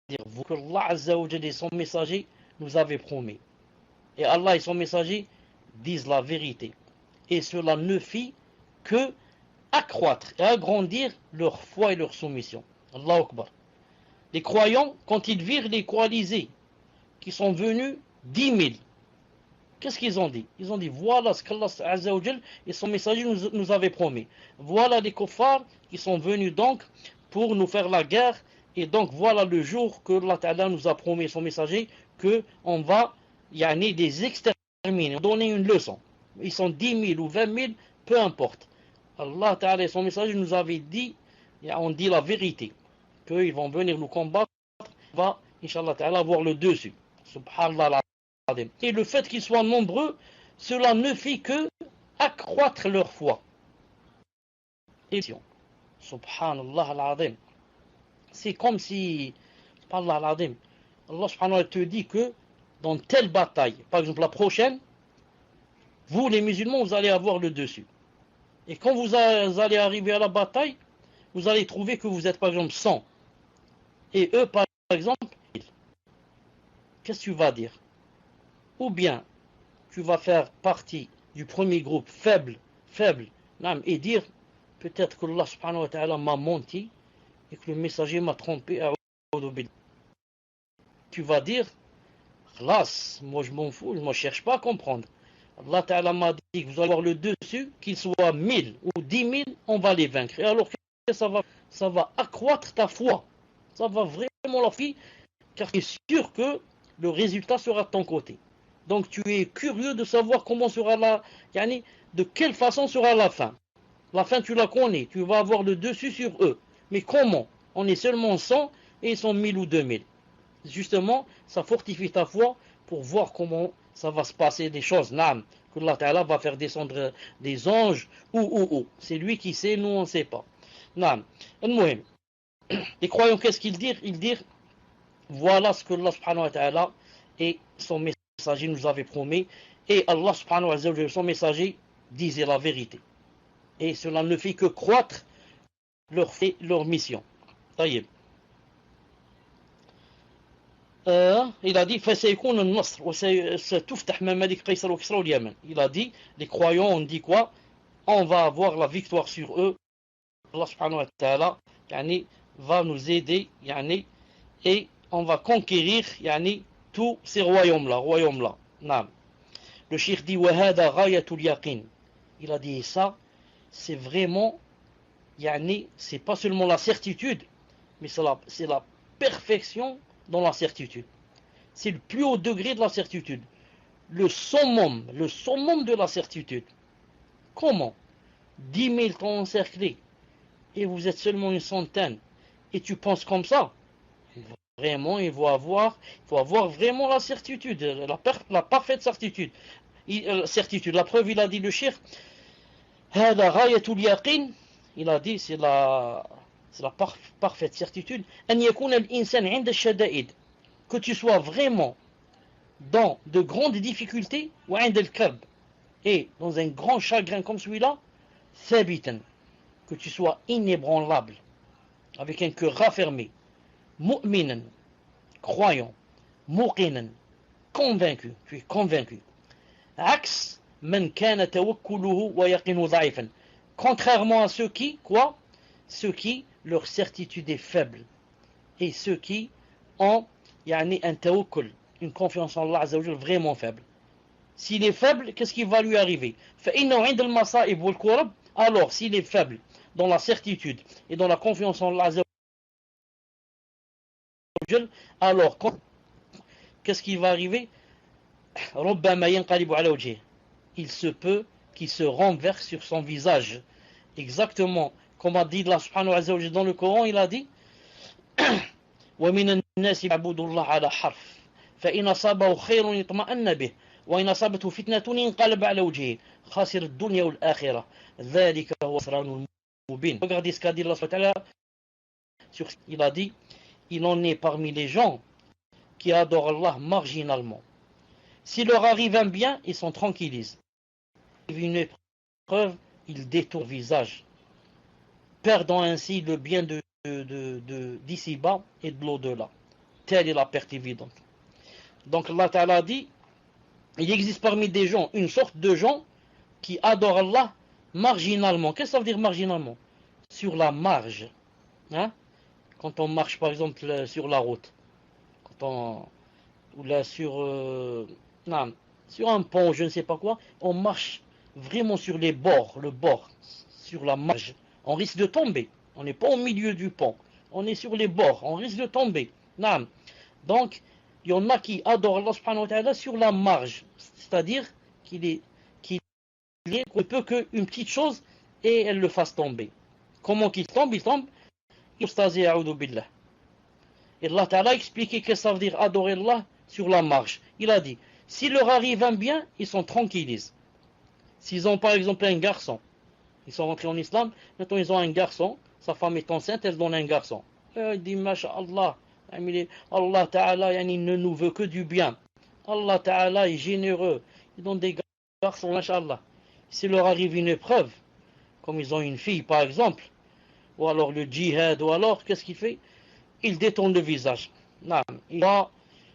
dirent que Allah Azza wa Jalla et son messager nous avaient promis. Et Allah et son messager disent la vérité. Et cela ne fit que accroître et agrandir leur foi et leur soumission. Allahu Akbar. Les croyants, quand ils virent les coalisés qui sont venus 10 000, qu'est-ce qu'ils ont dit? Ils ont dit, voilà ce qu'Allah Azza wa Jal et son messager nous avait promis. Voilà les kuffars qui sont venus donc pour nous faire la guerre Et donc voilà le jour que Allah Ta'ala nous a promis son messager qu'on va les exterminer, donner une leçon. Ils sont 10 000 ou 20 000, peu importe. Allah Ta'ala et son messager nous avaient dit, on dit la vérité, qu'ils vont venir nous combattre, on va, Inch'Allah Ta'ala, avoir le dessus. Subhanallah. Et le fait qu'ils soient nombreux, cela ne fait que accroître leur foi. Et Subhanallah al-Azim. C'est comme si, Subhanallah al-Azim, Allah subhanahu wa ta'ala te dit que dans telle bataille, par exemple la prochaine, vous les musulmans, vous allez avoir le dessus. Et quand vous allez arriver à la bataille, vous allez trouver que vous êtes par exemple 100. Et eux par exemple, qu'est-ce que tu vas dire? Ou bien, tu vas faire partie du premier groupe faible, et dire, peut-être que Allah subhanahu wa ta'ala m'a menti, et que le messager m'a trompé. Tu vas dire, Khlas, moi je m'en fous, je ne cherche pas à comprendre. Allah Ta'ala m'a dit que vous allez avoir le dessus, qu'ils soient 1000 ou 10 000, on va les vaincre. Et alors ça va accroître ta foi. Ça va vraiment la faire, car tu es sûr que le résultat sera de ton côté. Donc tu es curieux de savoir comment sera de quelle façon sera la fin. La fin tu la connais, tu vas avoir le dessus sur eux. Mais comment? On est seulement 100 et ils sont 1000 ou 2000. Justement, ça fortifie ta foi pour voir comment ça va se passer des choses. Naam, que Allah Ta'ala va faire descendre des anges ou. C'est lui qui sait, nous on ne sait pas. Naam. Les croyants, qu'est-ce qu'ils disent? Ils disent, voilà ce que Allah Subhanahu wa Ta'ala et son messager nous avait promis. Et Allah Subhanahu wa Ta'ala, son messager, disait la vérité. Et cela ne fait que croître leur mission. Taïeb. Il a dit il a dit, les croyants ont dit quoi? On va avoir la victoire sur eux. Allah subhanahu wa ta'ala va nous aider et on va conquérir tous ces royaumes-là. Le cheikh dit wahada ghayatul yaqin. Il a dit ça, c'est vraiment c'est pas seulement la certitude, mais c'est la perfection dans la certitude. C'est le plus haut degré de la certitude. Le summum de la certitude. Comment? 10 000 t'ont encerclé et vous êtes seulement une centaine et tu penses comme ça? Vraiment, il faut avoir vraiment la certitude, la parfaite certitude. La preuve, il a dit le cheikh, هذا غاية اليقين, il a dit c'est la parfaite certitude, أن يكون الإنسان عند الشدائد, que tu sois vraiment dans de grandes difficultés, وعند الكرب, et dans un grand chagrin comme celui-là, ثابتا, que tu sois inébranlable, avec un cœur raffermé, mu'minan, croyant, muqinan, convaincu, tu es convaincu. عكس من كان توكله ويقينه ضعيفا, contrairement à ceux qui, quoi? Ceux qui, leur certitude est faible, et ceux qui ont un tawakkul, une confiance en Allah Azza wa Jal vraiment faible. S'il est faible, qu'est-ce qui va lui arriver? فإنه عند المصائب والكرب, alors s'il est faible dans la certitude et dans la confiance en Allah Azza wa Jal, alors qu'est-ce qui va arriver? ربما ينقلب على وجهه, il se peut qu'il se renverse sur son visage, exactement comme a dit Allah subhanahu wa ta'ala dans le Coran. Il a dit وَمِنَ النَّاسِ يَعْبُدُ اللَّهَ عَلَى حَرْفٍ فَإِنْ أَصَابَهُ خَيْرٌ يَطْمَأَنَّ بِهِ وَإِنْ أَصَابَتْهُ فِتْنَةٌ انقلب على وجهه خاسر الدنيا والآخرة ذلك هو الخسران المبين. Regardez ce qu'a dit Allah subhanahu wa ta'ala. Il a dit, il en est parmi les gens qui adorent Allah marginalement. S'il leur arrive un bien, ils sont tranquillisés. Une épreuve, ils détournent le visage, perdant ainsi le bien d'ici-bas et de l'au-delà. Telle est la perte évidente. Donc Allah Ta'ala dit, il existe parmi des gens une sorte de gens qui adorent Allah marginalement. Qu'est-ce que ça veut dire marginalement? Sur la marge. Hein? Quand on marche par exemple sur la route, ou là sur un pont, je ne sais pas quoi, on marche vraiment sur les bords, sur la marge. On risque de tomber. On n'est pas au milieu du pont. on est sur les bords, on risque de tomber. Naam. Donc, il y en a qui adorent Allah subhanahu wa ta'ala sur la marge, c'est-à-dire qu'il ne peut qu'une petite chose et elle le fasse tomber. Comment qu'il tombe? Il tombe. Ustazi a'udhu billah. Et Allah Ta'ala a expliqué que ça veut dire adorer Allah sur la marge. Il a dit, s'il leur arrive un bien, ils sont tranquillisés. S'ils ont par exemple un garçon, ils sont rentrés en islam, maintenant ils ont un garçon, sa femme est enceinte, elle donne un garçon. Il dit, Masha'Allah, Allah Ta'ala il ne nous veut que du bien. Allah Ta'ala est généreux. Il donne des garçons, Masha'Allah. S'il leur arrive une épreuve, comme ils ont une fille par exemple, ou alors le djihad, ou alors, qu'est-ce qu'il fait? Il détourne le visage. Non,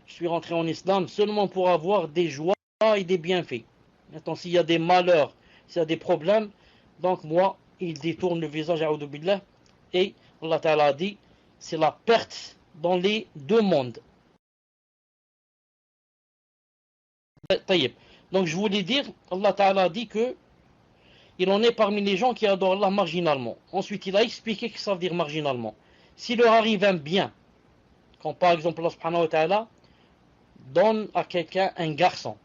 je suis rentré en islam seulement pour avoir des joies et des bienfaits. Maintenant, s'il y a des malheurs, s'il y a des problèmes, donc moi, il détourne le visage, a'udhu billah, et Allah Ta'ala a dit, c'est la perte dans les deux mondes. Donc je voulais dire, Allah Ta'ala a dit que il en est parmi les gens qui adorent Allah marginalement. Ensuite, il a expliqué que ça veut dire marginalement. S'il leur arrive un bien, quand par exemple Allah subhanahu wa ta'ala donne à quelqu'un un garçon,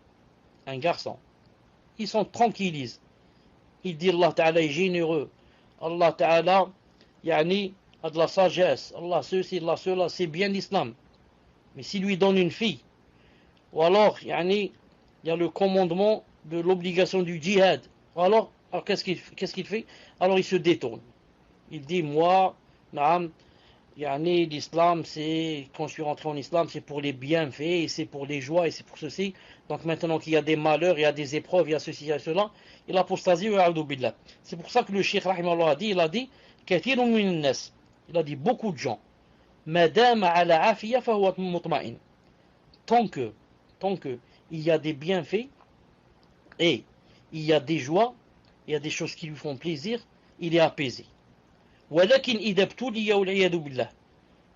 ils sont tranquillisés. Il dit Allah Ta'ala est généreux. Allah Ta'ala a de la sagesse. Allah ceci, Allah cela, c'est bien l'islam. Mais s'il lui donne une fille, ou alors il y a le commandement de l'obligation du djihad, ou alors qu'est-ce qu'il fait? Alors il se détourne. Il dit, moi, naam, l'islam, c'est, quand je suis rentré en islam, c'est pour les bienfaits, et c'est pour les joies, et c'est pour ceci. Donc maintenant qu'il y a des malheurs, il y a des épreuves, il y a ceci, il y a cela, il a apostasie, billah. C'est pour ça que le cheikh, rahimahullah, il a dit, il a dit, beaucoup de gens, madama ala afiya fahuwa mutma'in. Tant que, il y a des bienfaits, et il y a des joies, il y a des choses qui lui font plaisir, il est apaisé. ولكن إذا ابتلي والعياذ بالله.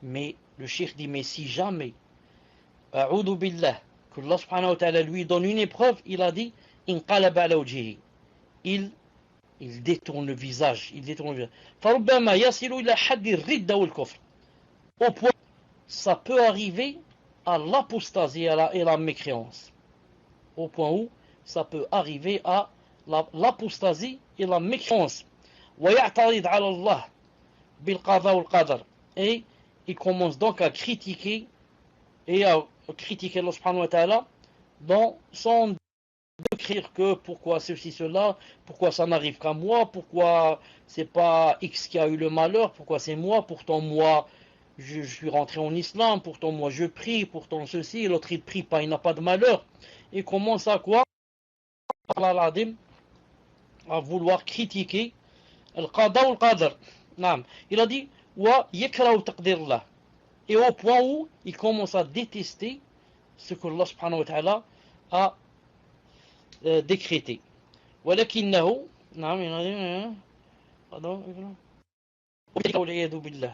Mais le cheikh dit, mais si jamais أعوذ بالله, que Allah subhanahu wa ta'ala lui donne une épreuve, il a dit انقلب على وجهه, il détourne le visage, فربما يصل إلى حد الردة والكفر, au point ça peut arriver à l'apostasie et la mécréance, au point où ça peut arriver à l'apostasie et la mécréance. ويعترض على الله بالقضاء والقدر, et il commence donc à critiquer Allah subhanahu wa ta'ala dans son décrire que pourquoi ceci, cela, pourquoi ça n'arrive qu'à moi, pourquoi c'est pas X qui a eu le malheur, pourquoi c'est moi, pourtant moi je suis rentré en islam, pourtant moi je prie, pourtant ceci, l'autre il prie pas, il n'a pas de malheur. Il commence à quoi? À vouloir critiquer al-qada ou al-qadr. Il a dit wa yakrahu taqdirullah, et au point où il commence à détester ce que Allah subhanahu wa ta'ala a décrété. ولكنه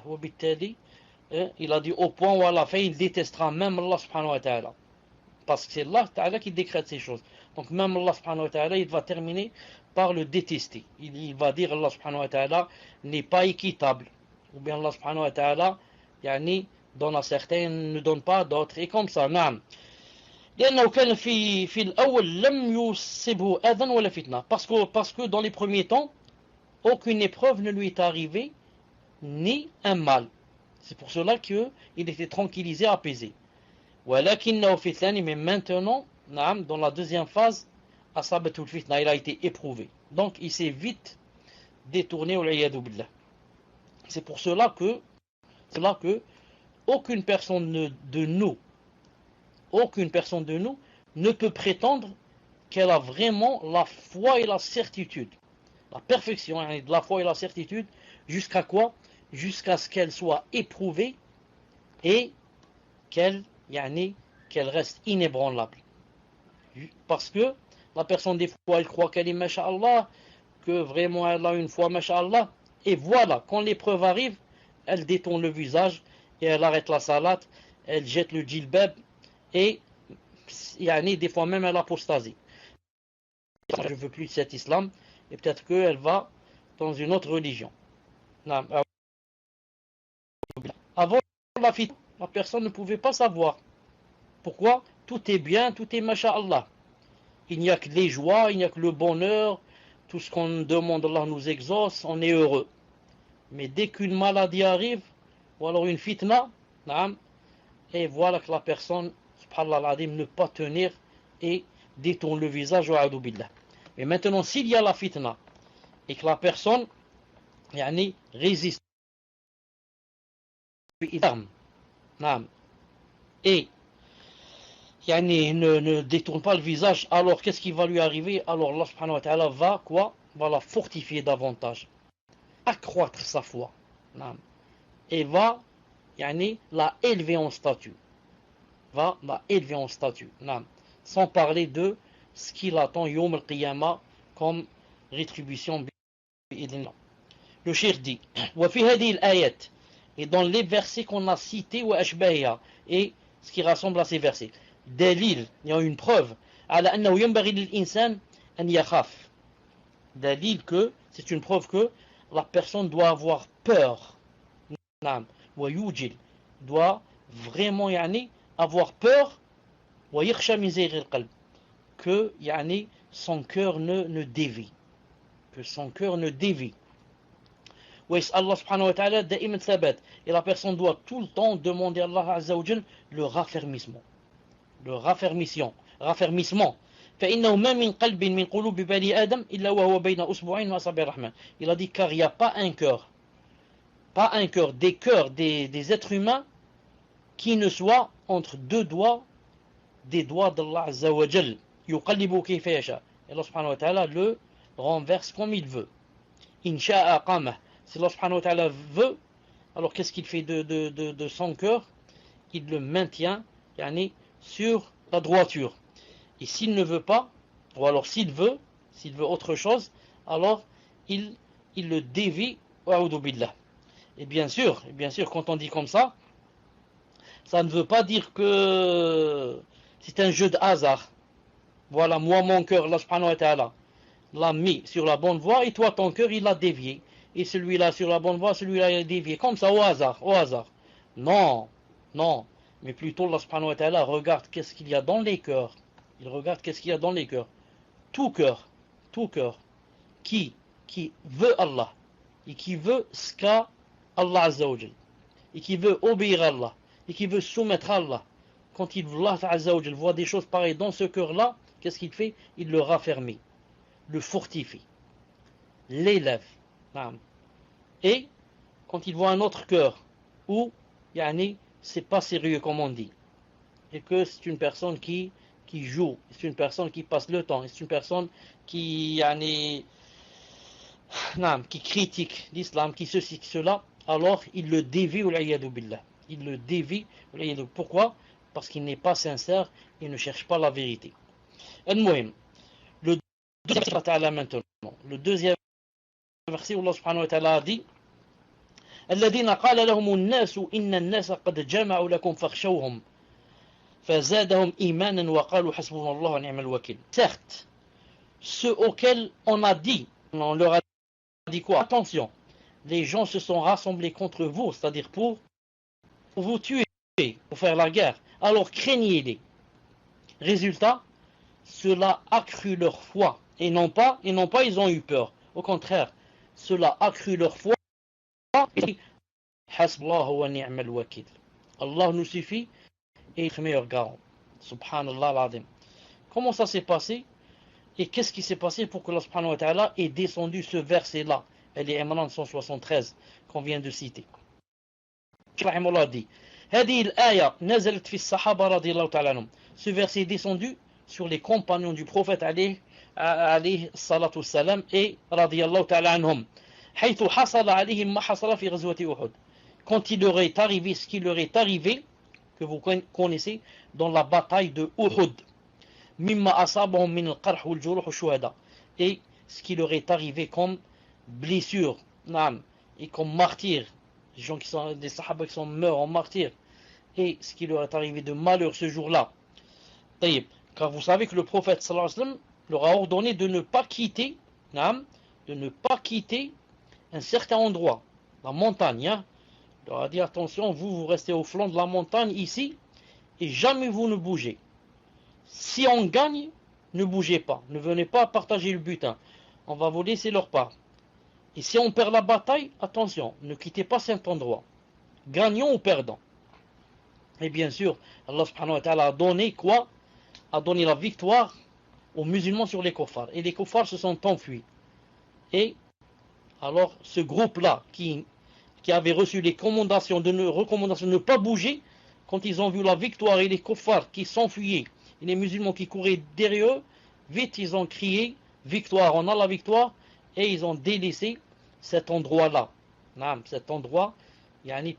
وبالتالي il a dit au point où à la fin il détestera même Allah subhanahu wa ta'ala, parce que c'est Allah ta'ala qui décrète ces choses. Donc même Allah subhanahu wa ta'ala, il va terminer par le détester. Il va dire Allah subhanahu wa ta'ala n'est pas équitable, ou bien Allah subhanahu wa ta'ala donne à certains, ne donne pas à d'autres, et comme ça. نعم. لأنه كان في الأول لم يصبه أذى ولا فتنة, parce que dans les premiers temps aucune épreuve ne lui est arrivée ni un mal. C'est pour cela qu'il était tranquillisé, apaisé. ولكنه في الثاني, mais maintenant, dans la deuxième phase, أصابته الفتنة, il a été éprouvé. Donc il s'est vite détourné, والعياذ بالله. C'est pour cela que aucune personne de nous ne peut prétendre qu'elle a vraiment la foi et la certitude, la perfection de la foi et la certitude, jusqu'à quoi? Jusqu'à ce qu'elle soit éprouvée et qu'elle reste inébranlable. Parce que la personne des fois elle croit qu'elle est masha'Allah, que vraiment elle a une foi masha'Allah, et voilà, quand l'épreuve arrive, elle détourne le visage et elle arrête la salade, elle jette le djilbab, et des fois même elle apostasie. Je ne veux plus de cet islam, et peut-être qu'elle va dans une autre religion. la fitna, la personne ne pouvait pas savoir. Pourquoi? Tout est bien, tout est masha'Allah. Il n'y a que les joies, il n'y a que le bonheur, tout ce qu'on demande, Allah nous exauce, on est heureux. Mais dès qu'une maladie arrive, ou alors une fitna, et voilà que la personne, subhanallah al-adim, ne pas tenir et détourne le visage, wa'adou billah. Mais maintenant, s'il y a la fitna, et que la personne résiste, et ne détourne pas le visage, alors qu'est-ce qui va lui arriver? Alors Allah subhanahu wa ta'ala va la fortifier davantage, accroître sa foi, et va la élever en statut, sans parler de ce qu'il attend Yawm al-Qiyamah comme rétribution. Le cheikh dit وفي هذه الآيات, et dans les versets qu'on a cités وأشباهها, et ce qui rassemble à ces versets, دليل, il y a une preuve على أنه ينبغي للإنسان أن يخاف, دليل que c'est une preuve que la personne doit avoir peur, ويوجل, doit vraiment avoir peur, ويخشى من زيغ القلب, que son cœur ne dévie, que son cœur ne dévie. Allah subhanahu wa ta'ala da'iman thabat, et la personne doit tout le temps demander à Allah azza wa jal le raffermissement. فإنه ما من قلب من قلوب بني آدم إلا وهو بين أصبعين من أصابع الرحمن. Il a dit car il n'y a pas un cœur, des cœurs des êtres humains qui ne soit entre deux doigts des doigts d'Allah azza wa jal. يقلب كيف يشاء. Et Allah subhanahu wa ta'ala le renverse comme il veut. إن شاء قامه. Si Allah subhanahu wa ta'ala veut, alors qu'est-ce qu'il fait de son cœur? Il le maintient sur la droiture. Et s'il ne veut pas, ou alors s'il veut autre chose, alors il le dévie, wa'udhu billah. Et bien sûr, quand on dit comme ça ne veut pas dire que c'est un jeu de hasard. Voilà, moi mon cœur, Allah subhanahu wa ta'ala l'a mis sur la bonne voie, et toi ton cœur il l'a dévié. Et celui-là sur la bonne voie, celui-là il a dévié. Comme ça, au hasard. Non. Mais plutôt, Allah subhanahu wa ta'ala regarde qu'est-ce qu'il y a dans les cœurs. Il regarde qu'est-ce qu'il y a dans les cœurs. Tout cœur qui veut Allah, et qui veut ce qu'a Allah azza wa jal, et qui veut obéir à Allah, et qui veut soumettre à Allah, quand Allah azza wa jal voit des choses pareilles dans ce cœur-là, qu'est-ce qu'il fait? Il le raffermit, le fortifie, l'élève. Et quand il voit un autre cœur où c'est pas sérieux comme on dit, et que c'est une personne qui joue, c'est une personne qui passe le temps, c'est une personne qui critique l'islam, qui ceci, qui cela, alors il le dévie, billah. Il le dévie. Pourquoi? Parce qu'il n'est pas sincère, il ne cherche pas la vérité. Le deuxième verset où Allah subhanahu wa ta'ala a dit الذين قال لهم الناس إن الناس قد جمعوا لكم فاخشوهم فزادهم إيمانا وقالوا حسبنا الله ونعم الوكيل. Certes, ceux auxquels on leur a dit quoi? Attention, les gens se sont rassemblés contre vous, c'est-à-dire pour vous tuer, pour faire la guerre, alors craignez-les. Résultat, cela accrut leur foi, et non pas ils ont eu peur. Au contraire, cela accrut leur foi. Hasbullah wa ni'mal wakil. Allah nous suffit et est le meilleur garant. Subhanallah al-azim. Comment ça s'est passé? Et qu'est-ce qui s'est passé pour que Allah subhanahu wa ta'ala ait descendu ce verset-là? Elle est Imran 173 qu'on vient de citer. Rahimullah dit هذه الآية نزلت في الصحابة رضي الله تعالى عنهم. Ce verset est descendu sur les compagnons du prophète alayhi salatu wassalam et رضي الله تعالى عنهم. حيث حصل عليهم ما حصل في غزوة أحد. Quand il leur est arrivé ce qui leur est arrivé, que vous connaissez, dans la bataille de Uhud. مما أصابهم من القرح والجروح والشهداء. Et ce qui leur est arrivé comme blessure, et comme martyr, les gens qui sont des sahaba qui sont morts en martyr, et ce qui leur est arrivé de malheur ce jour-là. Car vous savez que le prophète sallallahu alayhi wa sallam leur a ordonné de ne pas quitter un certain endroit, la montagne, Il leur a dit attention, vous restez au flanc de la montagne ici et jamais vous ne bougez. Si on gagne, ne bougez pas, ne venez pas partager le butin. On va vous laisser leur part. Et si on perd la bataille, attention, ne quittez pas cet endroit. Gagnons ou perdons. Et bien sûr, Allah subhanahu wa ta'ala a donné quoi? A donné la victoire aux musulmans sur les kuffars. Et les kuffars se sont enfuis. Et alors ce groupe-là qui avait reçu les recommandations de ne pas bouger, quand ils ont vu la victoire et les kuffars qui s'enfuyaient, et les musulmans qui couraient derrière eux, vite ils ont crié victoire, on a la victoire, et ils ont délaissé cet endroit-là. Cet endroit,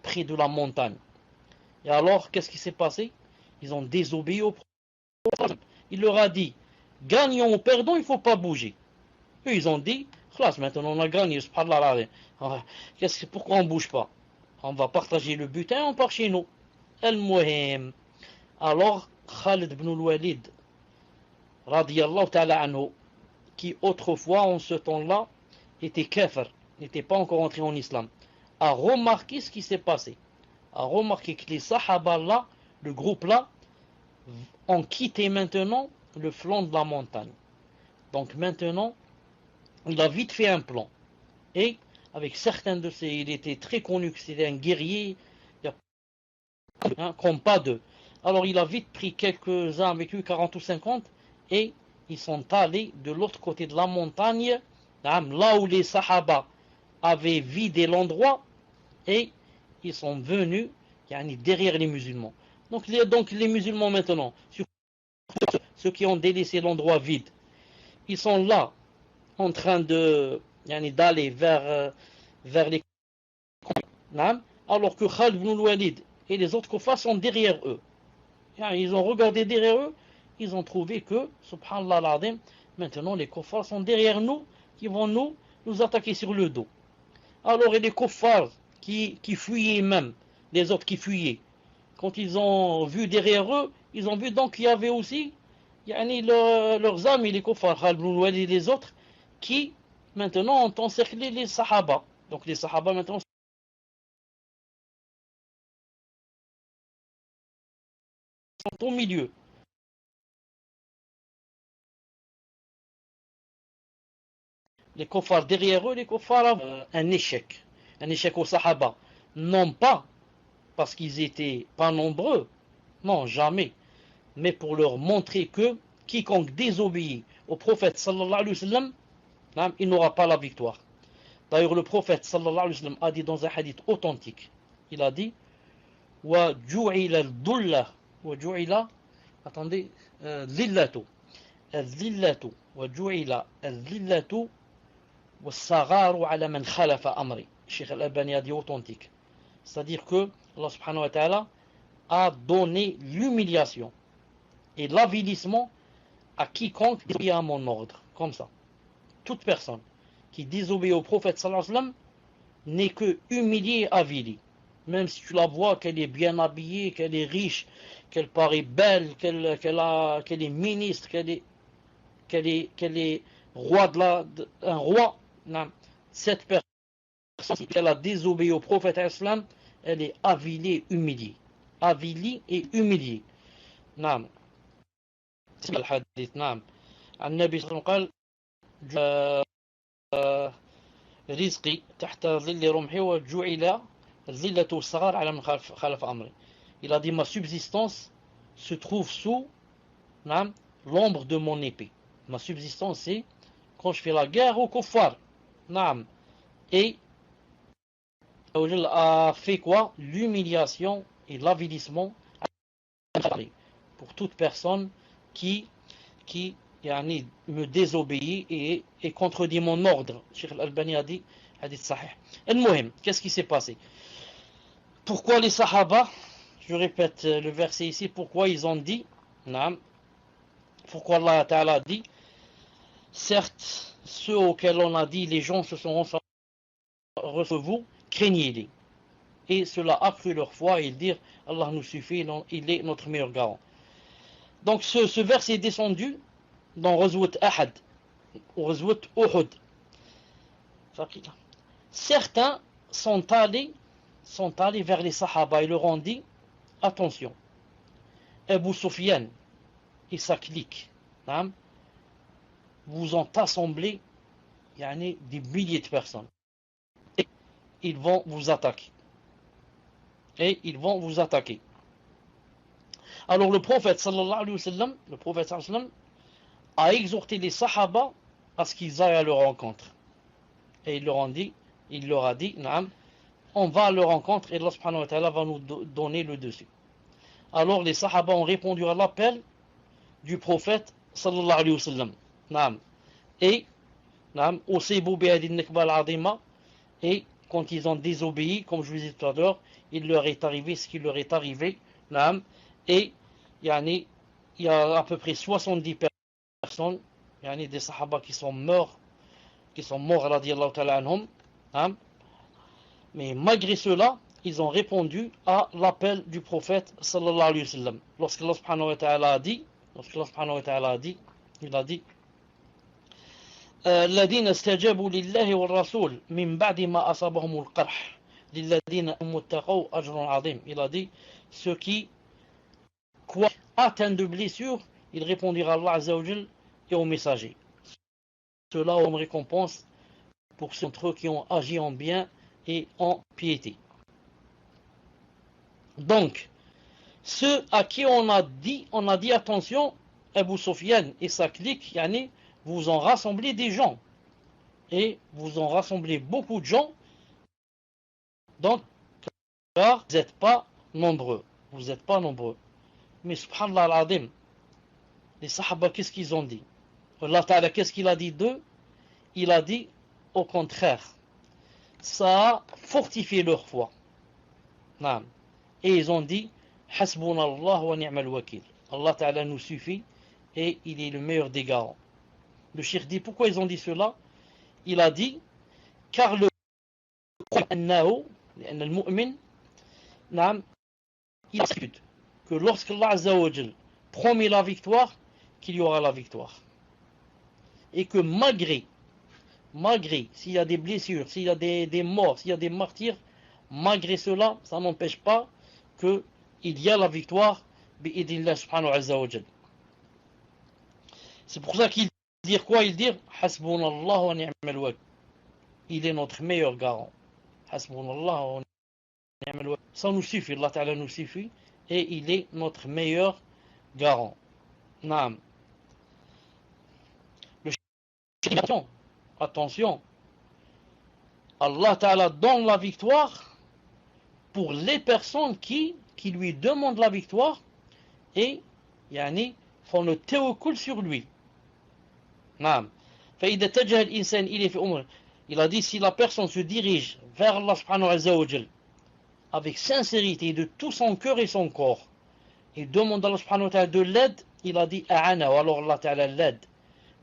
près de la montagne. Et alors, qu'est-ce qui s'est passé? Ils ont désobéi au prophète. Il leur a dit, gagnons ou perdons, il ne faut pas bouger. Eux, ils ont dit, maintenant on a gagné, pourquoi on ne bouge pas? On va partager le butin, on part chez nous. Al-Muhim. Alors, Khalid ibn al-Walid, radiyallahu ta'ala anhu, qui autrefois, en ce temps-là, était kafir, n'était pas encore entré en islam, a remarqué ce qui s'est passé. A remarqué que les sahaba là, le groupe là, ont quitté maintenant le flanc de la montagne. Donc maintenant, il a vite fait un plan. Et avec certains de ces, il était très connu que c'était un guerrier, comme pas deux. Alors il a vite pris quelques-uns avec lui, 40 ou 50, et ils sont allés de l'autre côté de la montagne, là où les sahaba avaient vidé l'endroit, et ils sont venus derrière les musulmans. Donc les musulmans maintenant, ceux qui ont délaissé l'endroit vide, ils sont là en train d'aller vers les alors que Khalid ibn al-Walid et les autres kuffars sont derrière eux. Ils ont regardé derrière eux, ils ont trouvé que, subhanallah al-azim, maintenant les kuffars sont derrière nous, qui vont nous attaquer sur le dos. Alors et les kuffars qui fuyaient même, les autres qui fuyaient, quand ils ont vu derrière eux, ils ont vu donc qu'il y avait aussi leurs amis, les kuffars, Khalid ibn al-Walid et les autres, qui maintenant ont encerclé les sahaba. Donc les sahaba maintenant sont au milieu. Les kuffars derrière eux, les kuffars un échec aux sahaba. Non pas parce qu'ils étaient pas nombreux, non jamais, mais pour leur montrer que quiconque désobéit au prophète sallallahu alayhi wa sallam, il n'aura pas la victoire. D'ailleurs le prophète sallallahu alayhi wa sallam a dit dans un hadith authentique, il a dit wa ju'ila al-dulla wa ju'ila attendez dhillatu al-dhillatu wa ju'ila al-dhillatu was-sagharu ala man khalafa amri. Cheikh Al-Albani a dit authentique. C'est-à-dire que Allah subhanahu wa ta'ala a donné l'humiliation et l'avilissement à quiconque désobéit à mon ordre. Comme ça. Toute personne qui désobéit au prophète sallallahu alayhi wa sallam n'est que humiliée et avilie. Même si tu la vois qu'elle est bien habillée, qu'elle est riche, qu'elle paraît belle, qu'elle est ministre, qu'elle est roi un roi, non. Cette personne, si elle a désobéi au prophète sallallahu alayhi wa sallam, elle est avilée, humiliée. Avilie et humiliée. نعم. الحديث نعم. النبي صلى الله عليه وسلم قال رزقي تحت ظل رمحي وجعل الذلة والصغار على من خالف أمري. Il a dit ma subsistance se trouve sous l'ombre de mon épée. Ma subsistance c'est quand je fais la guerre aux kuffars. Et Allah a fait quoi? L'humiliation et l'avilissement pour toute personne qui me désobéit et contredit mon ordre. Cheikh Al-Albani a dit hadith sahih. Al-Muhim, qu'est-ce qui s'est passé? Pourquoi les sahaba, je répète le verset ici, pourquoi ils ont dit, pourquoi Allah Ta'ala a dit, certes, ceux auxquels on a dit, les gens se sont reçus, vous, craignez-les. Et cela a accru leur foi et ils dirent, Allah nous suffit, il est notre meilleur garant. Donc ce verset est descendu dans Ghazwat Ahad, ou Ghazwat Uhud. Certains sont allés sont allés vers les Sahaba et leur ont dit, attention, Abu Sufyan et sa clique, vous ont assemblé des milliers de personnes. Et ils vont vous attaquer. Alors le prophète sallallahu alayhi wa sallam, a exhorté les Sahaba à ce qu'ils aillent à leur rencontre. Et il leur a dit, on va à leur rencontre et Allah subhanahu wa ta'ala va nous donner le dessus. Alors les Sahaba ont répondu à l'appel du prophète sallallahu alayhi wa sallam. Et et quand ils ont désobéi, comme je vous ai dit tout à l'heure, il leur est arrivé ce qui leur est arrivé. Et il y a à peu près 70 personnes, des Sahaba qui sont morts radiyallahu ta'ala anhum. Mais malgré cela, ils ont répondu à l'appel du prophète sallallahu alayhi wa sallam. Lorsqu'Allah subhanahu wa ta'ala a dit, il a dit الذين استجابوا لله والرسول من بعد ما أصابهم القرح للذين اتقوا أجر عظيم. Il a dit, ceux qui quoi atteints de blessures, ils répondirent à Allah Azza wa Jal et aux messagers. Cela auront récompense pour ceux d'entre eux qui ont agi en bien et en piété. Donc, ceux à qui on a dit attention, Abu Sufyan et sa clique, vous ont rassemblé des gens. Et vous ont rassemblé beaucoup de gens. Donc, car vous n'êtes pas nombreux. Mais subhanallah al-azim, les Sahaba, qu'est-ce qu'ils ont dit? Allah Ta'ala, qu'est-ce qu'il a dit d'eux? Il a dit, au contraire, ça a fortifié leur foi. Et ils ont dit, Hasbunallah wa ni'mal wakil. Allah Ta'ala nous suffit et il est le meilleur des garants. Le cheikh dit, pourquoi ils ont dit cela? Il a dit, car le mu'min, il sait que lorsque Allah Azza wa Jal promet la victoire, qu'il y aura la victoire. Et que malgré s'il y a des blessures, s'il y a des morts, s'il y a des martyrs, malgré cela, ça n'empêche pas qu'il y a la victoire, bi'idillah subhanahu wa jal. C'est pour ça qu'il dit quoi? Il dit Hasbunallah wa ni'mal wakil. Il est notre meilleur garant. Hasbunallah wa ni'mal wakil. Ça nous suffit, Allah Ta'ala nous suffit, et il est notre meilleur garant. Naam. Attention, Allah Ta'ala donne la victoire pour les personnes qui lui demandent la victoire et font le tawakkul sur lui. Naam. Il a dit, si la personne se dirige vers Allah subhanahu wa jal avec sincérité de tout son cœur et son corps et demande à Allah subhanahu wa ta'ala de l'aide, il a dit a'ana, ou alors Allah Ta'ala l'aide.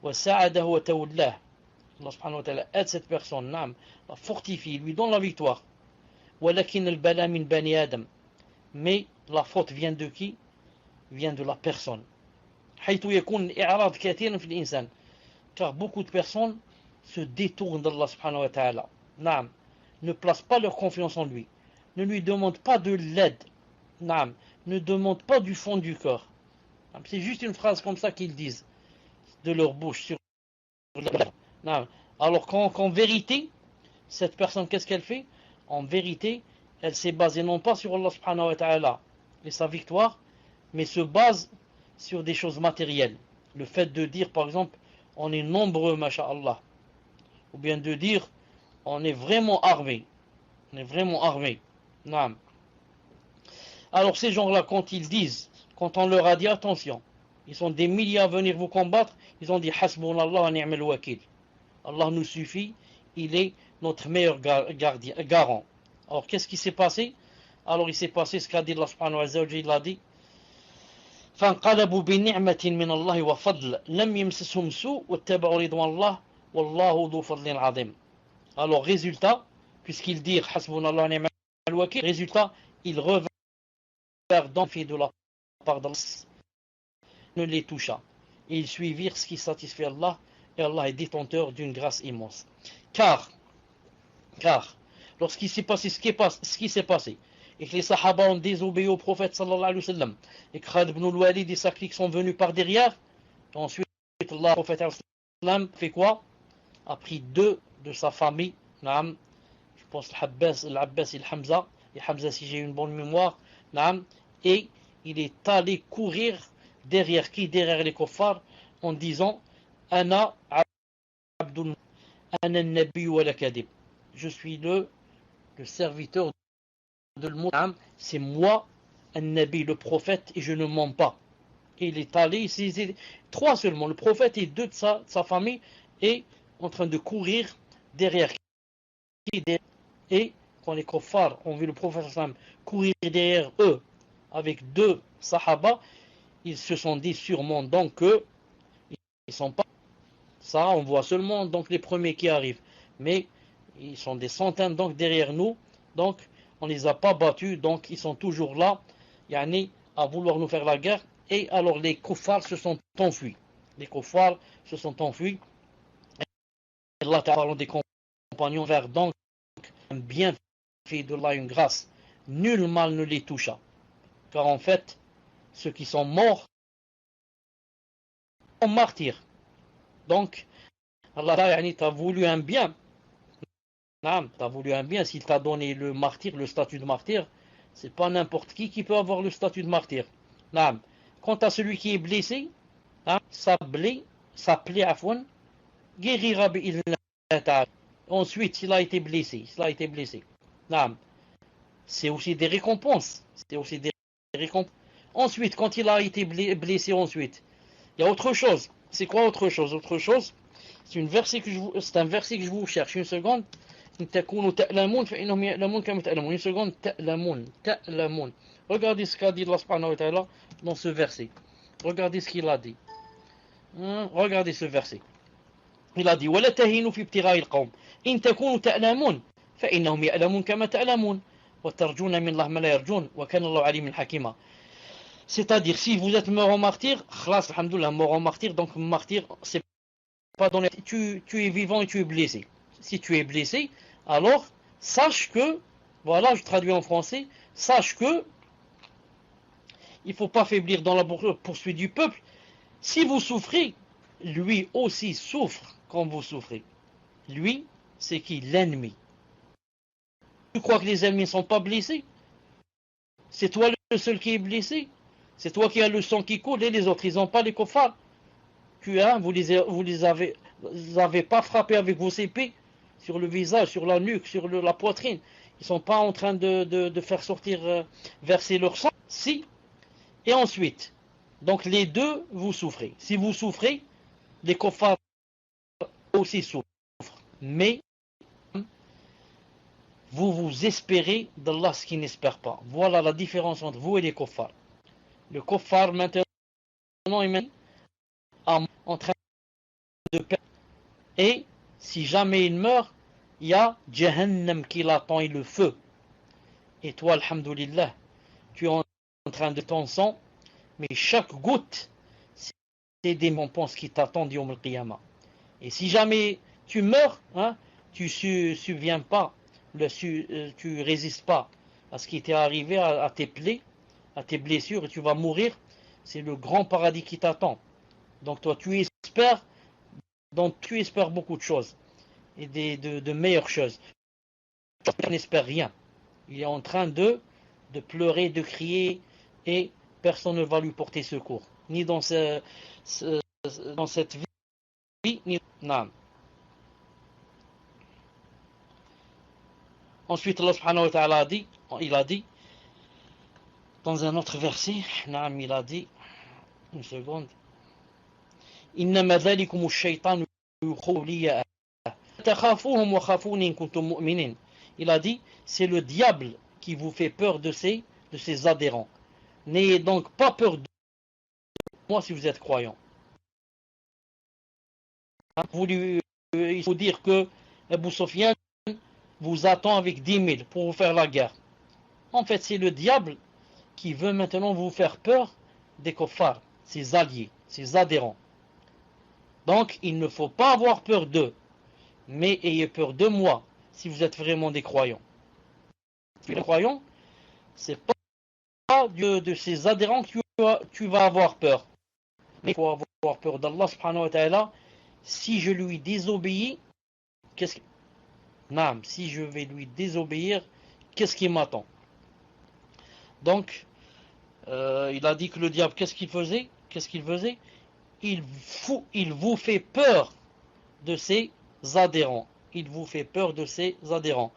Wa sa'adahu wa tawallah. Allah subhanahu wa ta'ala aide cette personne, la fortifie, lui donne la victoire. Walakin al-bala min bani Adam. Mais la faute vient de qui? Vient de la personne. حيث يكون الإعراض كثيرا في الإنسان. Car beaucoup de personnes se détournent d'Allah subhanahu wa ta'ala. Ne placent pas leur confiance en lui. Ne lui demandent pas de l'aide. Ne demandent pas du fond du cœur. C'est juste une phrase comme ça qu'ils disent de leur bouche sur la... Alors qu'en vérité, cette personne, qu'est-ce qu'elle fait? En vérité, elle s'est basée non pas sur Allah subhanahu wa ta'ala et sa victoire, mais se base sur des choses matérielles. Le fait de dire, par exemple, on est nombreux, masha'Allah. Ou bien de dire, on est vraiment armé. Naam. Alors ces gens-là, quand ils disent, quand on leur a dit, attention, ils sont des milliers à venir vous combattre, ils ont dit, Hasbunallah wa ni'mal wakil. Allah nous suffit, il est notre meilleur garant. Alors qu'est-ce qui s'est passé? Alors il s'est passé ce qu'a dit Allah subhanahu wa ta'ala, il a dit, فانقلبوا بنعمة من الله وفضل لم يمسسهم سوء واتبعوا رضوان الله والله ذو فضل عظيم. Alors résultat, puisqu'ils dirent Hasbunallah wa ni'mal wakil, résultat, ils revinrent dans de la part d'Allah, ne les toucha. Et ils suivirent ce qui satisfait Allah, et Allah est détenteur d'une grâce immense. Car lorsqu'il s'est passé ce qui s'est passé, et que les Sahaba ont désobéi au prophète sallallahu alayhi wa sallam, et que Khalid ibn al-Walid et sa clique sont venus par derrière, ensuite Allah, le prophète sallam, fait quoi? A pris 2 de sa famille, naam, je pense l'Abbas et le Hamza, et Hamza si j'ai une bonne mémoire, naam, et il est allé courir derrière qui? Derrière les kuffars, en disant Ana Abdul Ana Nabi wa la Kadib. Je suis le serviteur de le monde, c'est moi, un Nabi, le prophète, et je ne mens pas. Et il est allé, c'est 3 seulement, le prophète et 2 de sa famille, et en train de courir derrière qui? Et quand les kuffars ont vu le prophète courir derrière eux avec 2 sahaba, ils se sont dit sûrement donc que ils sont pas. Ça, on voit seulement donc les premiers qui arrivent, mais ils sont des centaines donc derrière nous, donc on les a pas battus, donc ils sont toujours là, yani, à vouloir nous faire la guerre. Et alors les kuffars se sont enfuis. Les kuffars se sont enfuis. Et là, parlons des compagnons vers donc un bienfait de Allah, une grâce. Nul mal ne les toucha. Car en fait, ceux qui sont morts sont martyrs. Donc, Allah t'a voulu un bien. T'as voulu un bien. S'il t'a donné le martyr, le statut de martyr, c'est pas n'importe qui peut avoir le statut de martyr. Quant à celui qui est blessé, sa plaie afwan, guérira bi'idhnillah. Ensuite, il a été blessé. C'est aussi des récompenses. Ensuite, quand il a été blessé ensuite, il y a autre chose. C'est quoi autre chose? Autre chose, c'est un verset que je vous cherche. Une seconde. Une seconde. Ta'lamun. Regardez ce qu'a dit Allah subhanahu wa ta'ala dans ce verset. Regardez ce qu'il a dit. Regardez ce verset. Il a dit ولا تهينوا في ابتغاء القوم إن تكونوا تعلمون فإنهم يعلمون كما تعلمون وترجون من الله ما لا يرجون وكان الله عليما حكيما. C'est-à-dire, si vous êtes mort en martyr, khlas, alhamdoulilah, mort en martyr, donc martyr, c'est pas dans les... tu es vivant et tu es blessé. Si tu es blessé, alors sache que, voilà, je traduis en français, sache que il ne faut pas faiblir dans la poursuite du peuple. Si vous souffrez, lui aussi souffre quand vous souffrez. Lui, c'est qui? L'ennemi. Tu crois que les ennemis ne sont pas blessés? C'est toi le seul qui est blessé? C'est toi qui as le sang qui coule et les autres, ils n'ont pas les kuffars. Vous les avez pas frappés avec vos épées sur le visage, sur la nuque, sur la poitrine. Ils ne sont pas en train de faire sortir, verser leur sang. Si. Et ensuite, donc les deux, vous souffrez. Si vous souffrez, les kuffars aussi souffrent. Mais vous espérez d'Allah ce qu'il n'espère pas. Voilà la différence entre vous et les kuffars. Le kuffar maintenant est en train de perdre. Et si jamais il meurt, il y a Jahannam qui l'attend et le feu. Et toi, alhamdoulilah, tu es en train de ton sang, mais chaque goutte, c'est des récompenses qui t'attendent Yawm al-Qiyamah. Et si jamais tu meurs, tu ne subviens pas, tu résistes pas à ce qui t'est arrivé, à tes plaies, à tes blessures, et tu vas mourir, c'est le grand paradis qui t'attend. Donc toi, tu espères beaucoup de choses, et de meilleures choses. Tu n'espères rien. Il est en train de pleurer, de crier, et personne ne va lui porter secours. Ni dans cette vie, ni non. Ensuite, Allah subhanahu wa ta'ala il a dit, dans un autre verset, il a dit, une seconde, إنما ذلكم الشيطان يخولي تخافوهم وخافوني إن كنتم مؤمنين. Il a dit, c'est le diable qui vous fait peur de ses adhérents. N'ayez donc pas peur de moi si vous êtes croyants. Il faut dire que Abu Sufyan vous attend avec 10 000 pour vous faire la guerre. En fait, c'est le diable qui veut maintenant vous faire peur des kuffars, ses alliés, ses adhérents. Donc, il ne faut pas avoir peur d'eux, mais ayez peur de moi, si vous êtes vraiment des croyants. Les croyants, c'est pas de ces adhérents que tu vas avoir peur. Mais il faut avoir peur d'Allah subhanahu wa ta'ala. Si je lui désobéis, qu'est-ce qui... Non, si je vais lui désobéir, qu'est-ce qui m'attend? Donc, il a dit que le diable, qu'est-ce qu'il faisait? Il vous fait peur de ses adhérents. Il vous fait peur de ses adhérents.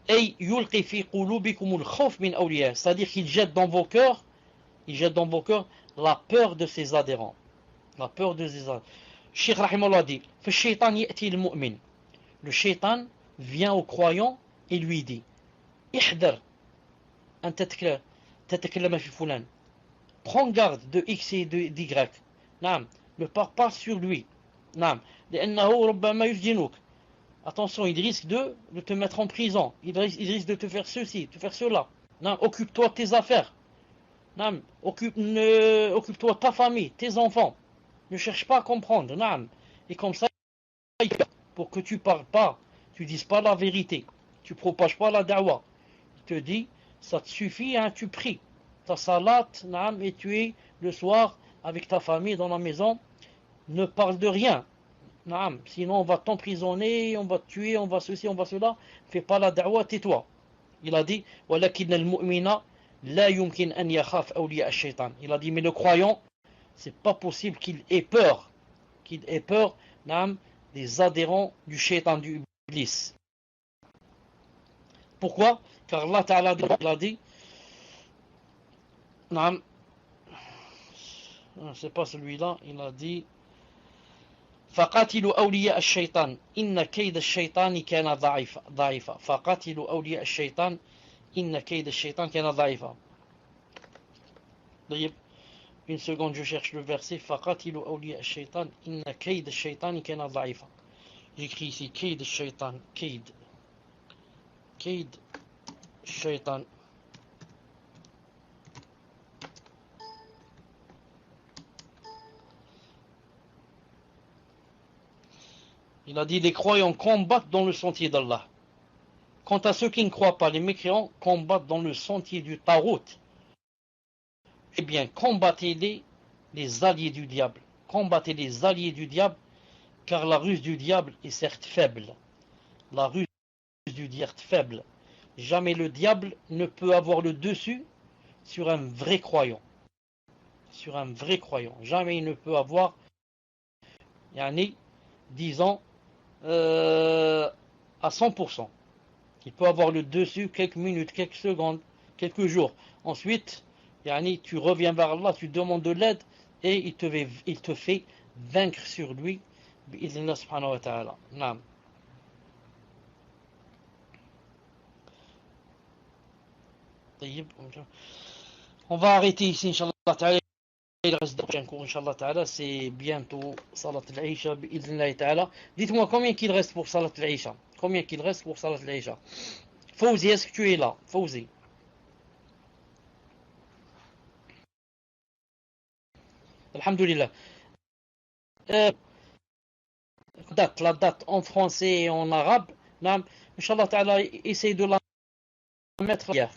Et yulqi fi qulubikumul khawf min awliya, c'est-à-dire qu'il jette dans vos cœurs, la peur de ses adhérents. La peur de ses adhérents. Cheikh Rahimullah dit, fa shaytan ya'ti al-mu'min. Le shaytan vient au croyant et lui dit, ihdar an tatakallama fi fulan. Prends garde de X et de Y. Naam, ne pars pas sur lui. Naam, لأنه ربما يسجنك. Attention, il risque de te mettre en prison. Il risque de te faire ceci, de te faire cela. Non, occupe-toi de tes affaires. Non, occupe-toi de ta famille, tes enfants. Ne cherche pas à comprendre. Non. Et comme ça, pour que tu parles pas, tu dises pas la vérité, tu propages pas la da'wa. Il te dit, ça te suffit, hein, tu pries. Ta salat, non, et tu es le soir avec ta famille dans la maison. Ne parle de rien. Naam, sinon on va t'emprisonner, on va te tuer, on va ceci, on va cela. Fais pas la da'wa, tais-toi. Il a dit, وَلَكِنَّ الْمُؤْمِنَ لَا يُمْكِنْ أَنْ يَخَافْ أَوْلِيَاءَ الشَّيْطَانِ. Il a dit, mais le croyant, c'est pas possible qu'il ait peur, naam, des adhérents du shaitan, du iblis. Pourquoi? Car Allah Ta'ala a dit, naam, c'est pas celui-là, il a dit, فقاتلوا أولياء الشيطان إن كيد الشيطان كان ضعيفا فقاتلوا أولياء الشيطان إن كيد الشيطان كان ضعيفا. طيب, une seconde, je cherche le verset. فقاتلوا أولياء الشيطان إن كيد الشيطان كان ضعيفا. J'écris ici كيد الشيطان, كيد الشيطان. Il a dit, les croyants combattent dans le sentier d'Allah. Quant à ceux qui ne croient pas, les mécréants combattent dans le sentier du Tarout. Eh bien, combattez les alliés du diable. Combattez les alliés du diable, car la ruse du diable est certes faible. La ruse du diable est faible. Jamais le diable ne peut avoir le dessus sur un vrai croyant. Sur un vrai croyant. Jamais il ne peut avoir, disons, à 100%. Il peut avoir le dessus quelques minutes, quelques secondes, quelques jours. Ensuite, tu reviens vers Allah, tu demandes de l'aide et il te fait vaincre sur lui. Bi'idhnillah subhanahu wa ta'ala. Naam. On va arrêter ici, Inch'Allah ta'ala. Il reste un cours, Inch'Allah ta'ala. C'est bientôt Salat al-Isha, bi'idhnillah ta'ala. Dites-moi combien qu'il reste pour Salat al-Isha. Combien qu'il reste pour Salat al-Isha. Fawzi, est-ce que tu es là? Fawzi. Alhamdulillah. La date en français et en arabe. Inch'Allah ta'ala, essaye de la mettre hier.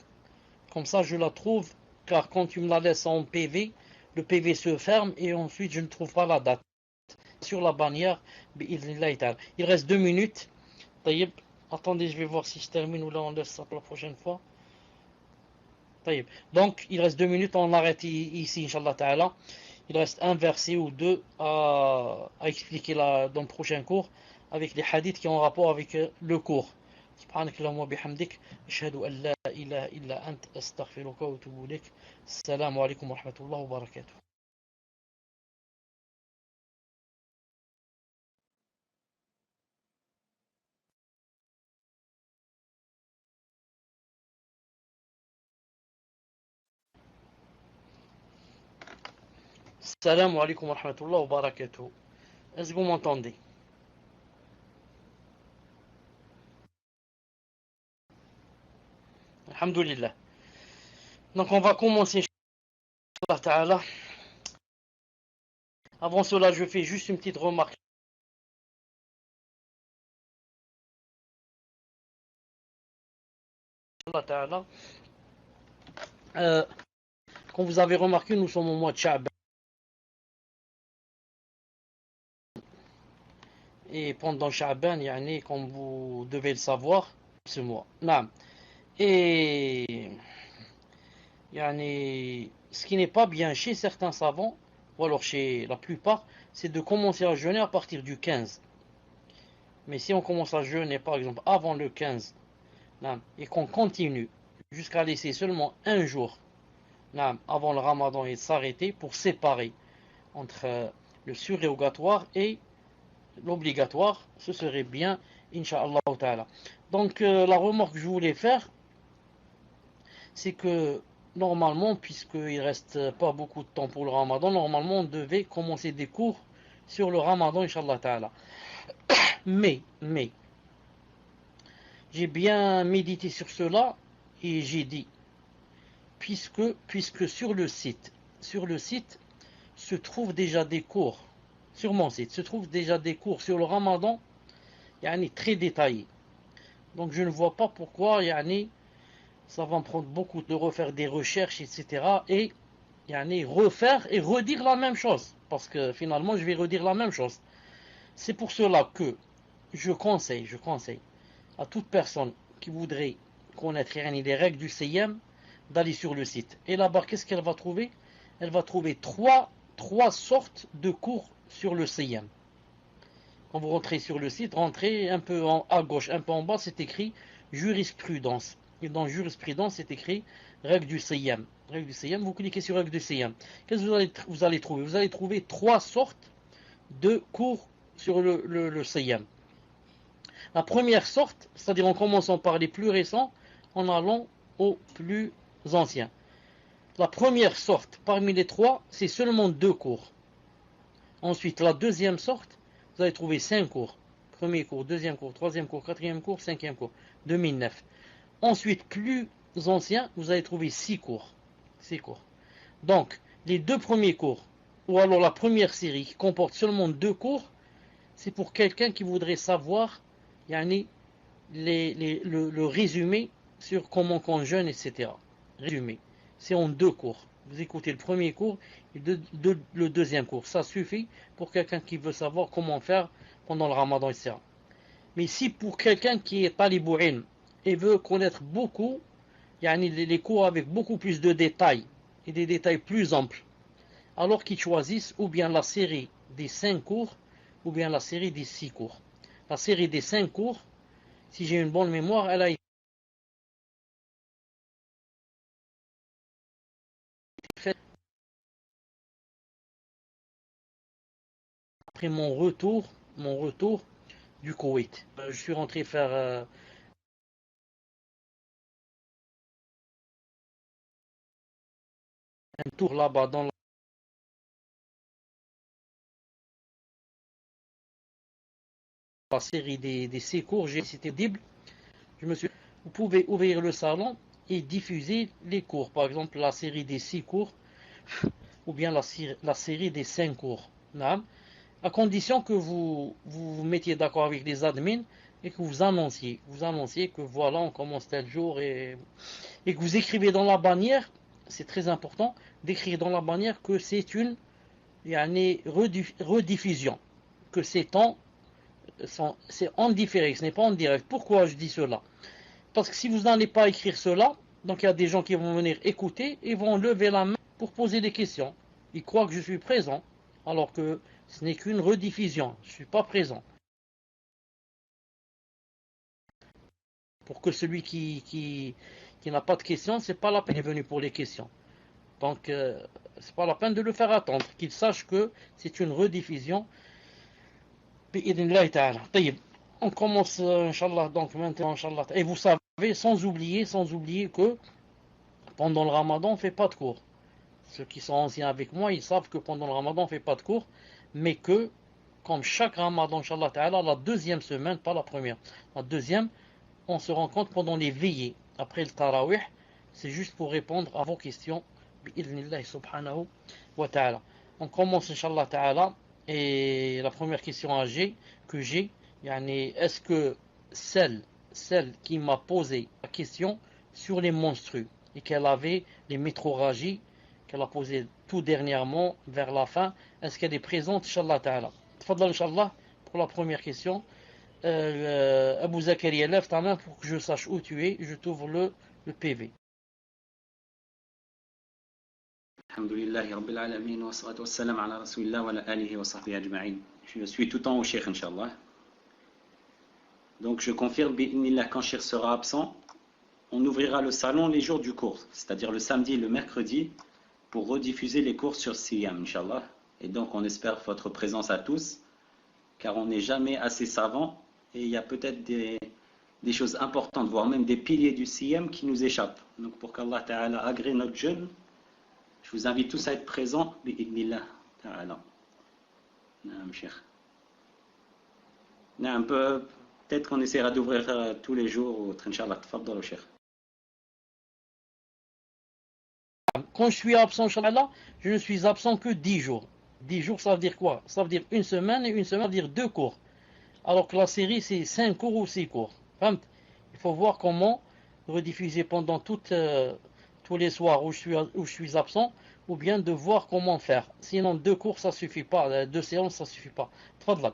Comme ça, je la trouve. Car quand tu me la laisses en PV, le PV se ferme et ensuite je ne trouve pas la date. Sur la bannière, il reste 2 minutes. Attendez, je vais voir si je termine ou là on laisse ça pour la prochaine fois. Donc, il reste 2 minutes, on arrête ici, Inch'Allah ta'ala. Il reste un verset ou deux à expliquer dans le prochain cours avec les hadiths qui ont rapport avec le cours. سبحانك اللهم وبحمدك أشهد أن لا إله إلا أنت أستغفرك وأتوب إليك السلام عليكم ورحمة الله وبركاته. السلام عليكم ورحمة الله وبركاته. Est-ce que vous m'entendez? Alhamdulillah. Donc on va commencer. Avant cela, je fais juste une petite remarque. Ta'ala. Comme vous avez remarqué, nous sommes au mois de Sha'ban. Et pendant Sha'ban, comme vous devez le savoir, ce mois. Naam. Et ce qui n'est pas bien chez certains savants, ou alors chez la plupart, c'est de commencer à jeûner à partir du 15. Mais si on commence à jeûner, par exemple, avant le 15, naam, et qu'on continue jusqu'à laisser seulement un jour naam, avant le ramadan et s'arrêter pour séparer entre le surérogatoire et l'obligatoire, ce serait bien, Inch'Allah Ta'ala. Donc, la remarque que je voulais faire, c'est que normalement, puisqu'il reste pas beaucoup de temps pour le ramadan, normalement, on devait commencer des cours sur le ramadan, Inch'Allah Ta'ala. Mais, j'ai bien médité sur cela et j'ai dit, puisque sur le site se trouvent déjà des cours, sur mon site, se trouvent déjà des cours sur le ramadan, très détaillés. Donc je ne vois pas pourquoi, ça va me prendre beaucoup de refaire des recherches, etc. Et, refaire et redire la même chose. Parce que finalement, je vais redire la même chose. C'est pour cela que je conseille à toute personne qui voudrait connaître les règles du CIM d'aller sur le site. Et là-bas, qu'est-ce qu'elle va trouver? Elle va trouver trois sortes de cours sur le CIM. Quand vous rentrez sur le site, rentrez un peu à gauche, un peu en bas, c'est écrit jurisprudence. Et dans jurisprudence, c'est écrit règles du CIM. Règles du CIM, vous cliquez sur règles du CIM. Qu'est-ce que vous allez trouver? Vous allez trouver trois sortes de cours sur le CIM. La première sorte, c'est-à-dire en commençant par les plus récents, en allant aux plus anciens. La première sorte, parmi les trois, c'est seulement 2 cours. Ensuite, la deuxième sorte, vous allez trouver 5 cours. Premier cours, deuxième cours, troisième cours, quatrième cours, cinquième cours. 2009. Ensuite, plus ancien, vous allez trouver 6 cours. 6 cours. Donc, les 2 premiers cours, ou alors la première série qui comporte seulement 2 cours, c'est pour quelqu'un qui voudrait savoir le résumé sur comment on jeûne, etc. Résumé. C'est en 2 cours. Vous écoutez le premier cours et le deuxième cours. Ça suffit pour quelqu'un qui veut savoir comment faire pendant le ramadan, etc. Mais si pour quelqu'un qui est talibou'in et veut connaître beaucoup, les cours avec beaucoup plus de détails et des détails plus amples, alors qu'ils choisissent ou bien la série des 5 cours ou bien la série des 6 cours. La série des 5 cours, si j'ai une bonne mémoire, elle a été faite après mon retour du Koweït. Je suis rentré faire un tour là-bas dans la série des 6 cours. C'était audible. Vous pouvez ouvrir le salon et diffuser les cours. Par exemple, la série des 6 cours ou bien la série des 5 cours. À condition que vous mettiez d'accord avec les admins et que vous annonciez que voilà, on commence tel jour et que vous écrivez dans la bannière, c'est très important d'écrire dans la bannière que c'est une rediffusion, que c'est en différé, ce n'est pas en direct. Pourquoi je dis cela? Parce que si vous n'allez pas écrire cela, donc il y a des gens qui vont venir écouter et vont lever la main pour poser des questions. Ils croient que je suis présent, alors que ce n'est qu'une rediffusion. Je ne suis pas présent. Pour que celui qui n'a pas de questions, c'est pas la peine, il est venu pour les questions. Donc, c'est pas la peine de le faire attendre, qu'il sache que c'est une rediffusion. On commence, Inch'Allah, donc maintenant, Inch'Allah. Et vous savez, sans oublier que pendant le ramadan, on ne fait pas de cours. Ceux qui sont anciens avec moi, ils savent que pendant le ramadan, on ne fait pas de cours, mais que, comme chaque ramadan, Inch'Allah Ta'ala, la deuxième semaine, pas la première, la deuxième, on se rencontre pendant les veillées, après le tarawih, c'est juste pour répondre à vos questions, bi'idhnillahi subhanahu wa ta'ala. On commence, Inch'Allah Ta'ala, et la première question que j'ai, est-ce que celle qui m'a posé la question sur les menstrues et qu'elle avait les métrorragies qu'elle a posées tout dernièrement vers la fin. Est-ce qu'elle est présente, Inch'Allah Ta'ala? Tfadal, Inch'Allah, pour la première question. Abu Zakaria, lève ta main pour que je sache où tu es. Je t'ouvre le PV. Alhamdulillahi Rabbil Alamin wa salatu wa salam ala Rasulillah wa ala alihi wa sahbihi ajma'in. Je suis tout le temps au Cheikh, Inch'Allah. Donc je confirme, bi'inillah, quand Cheikh sera absent, on ouvrira le salon les jours du cours, c'est-à-dire le samedi et le mercredi, pour rediffuser les cours sur Siyam, Inch'Allah. Et donc on espère votre présence à tous, car on n'est jamais assez savant, et il y a peut-être des choses importantes, voire même des piliers du Siyam qui nous échappent. Donc pour qu'Allah Ta'ala agrée notre jeûne, je vous invite tous à être présents, bi'idnillah ta'ala. Naam, Cheikh. Naam, peut-être qu'on essaiera d'ouvrir tous les jours, Inch'Allah, tfaddal, Cheikh. Quand je suis absent, Inch'Allah, je ne suis absent que 10 jours. 10 jours, ça veut dire quoi? Ça veut dire une semaine, et une semaine, ça veut dire 2 cours. Alors que la série, c'est 5 cours ou 6 cours. Il faut voir comment rediffuser pendant tous les soirs où je suis absent, ou bien de voir comment faire. Sinon, 2 cours, ça suffit pas. 2 séances, ça suffit pas. Tfadla.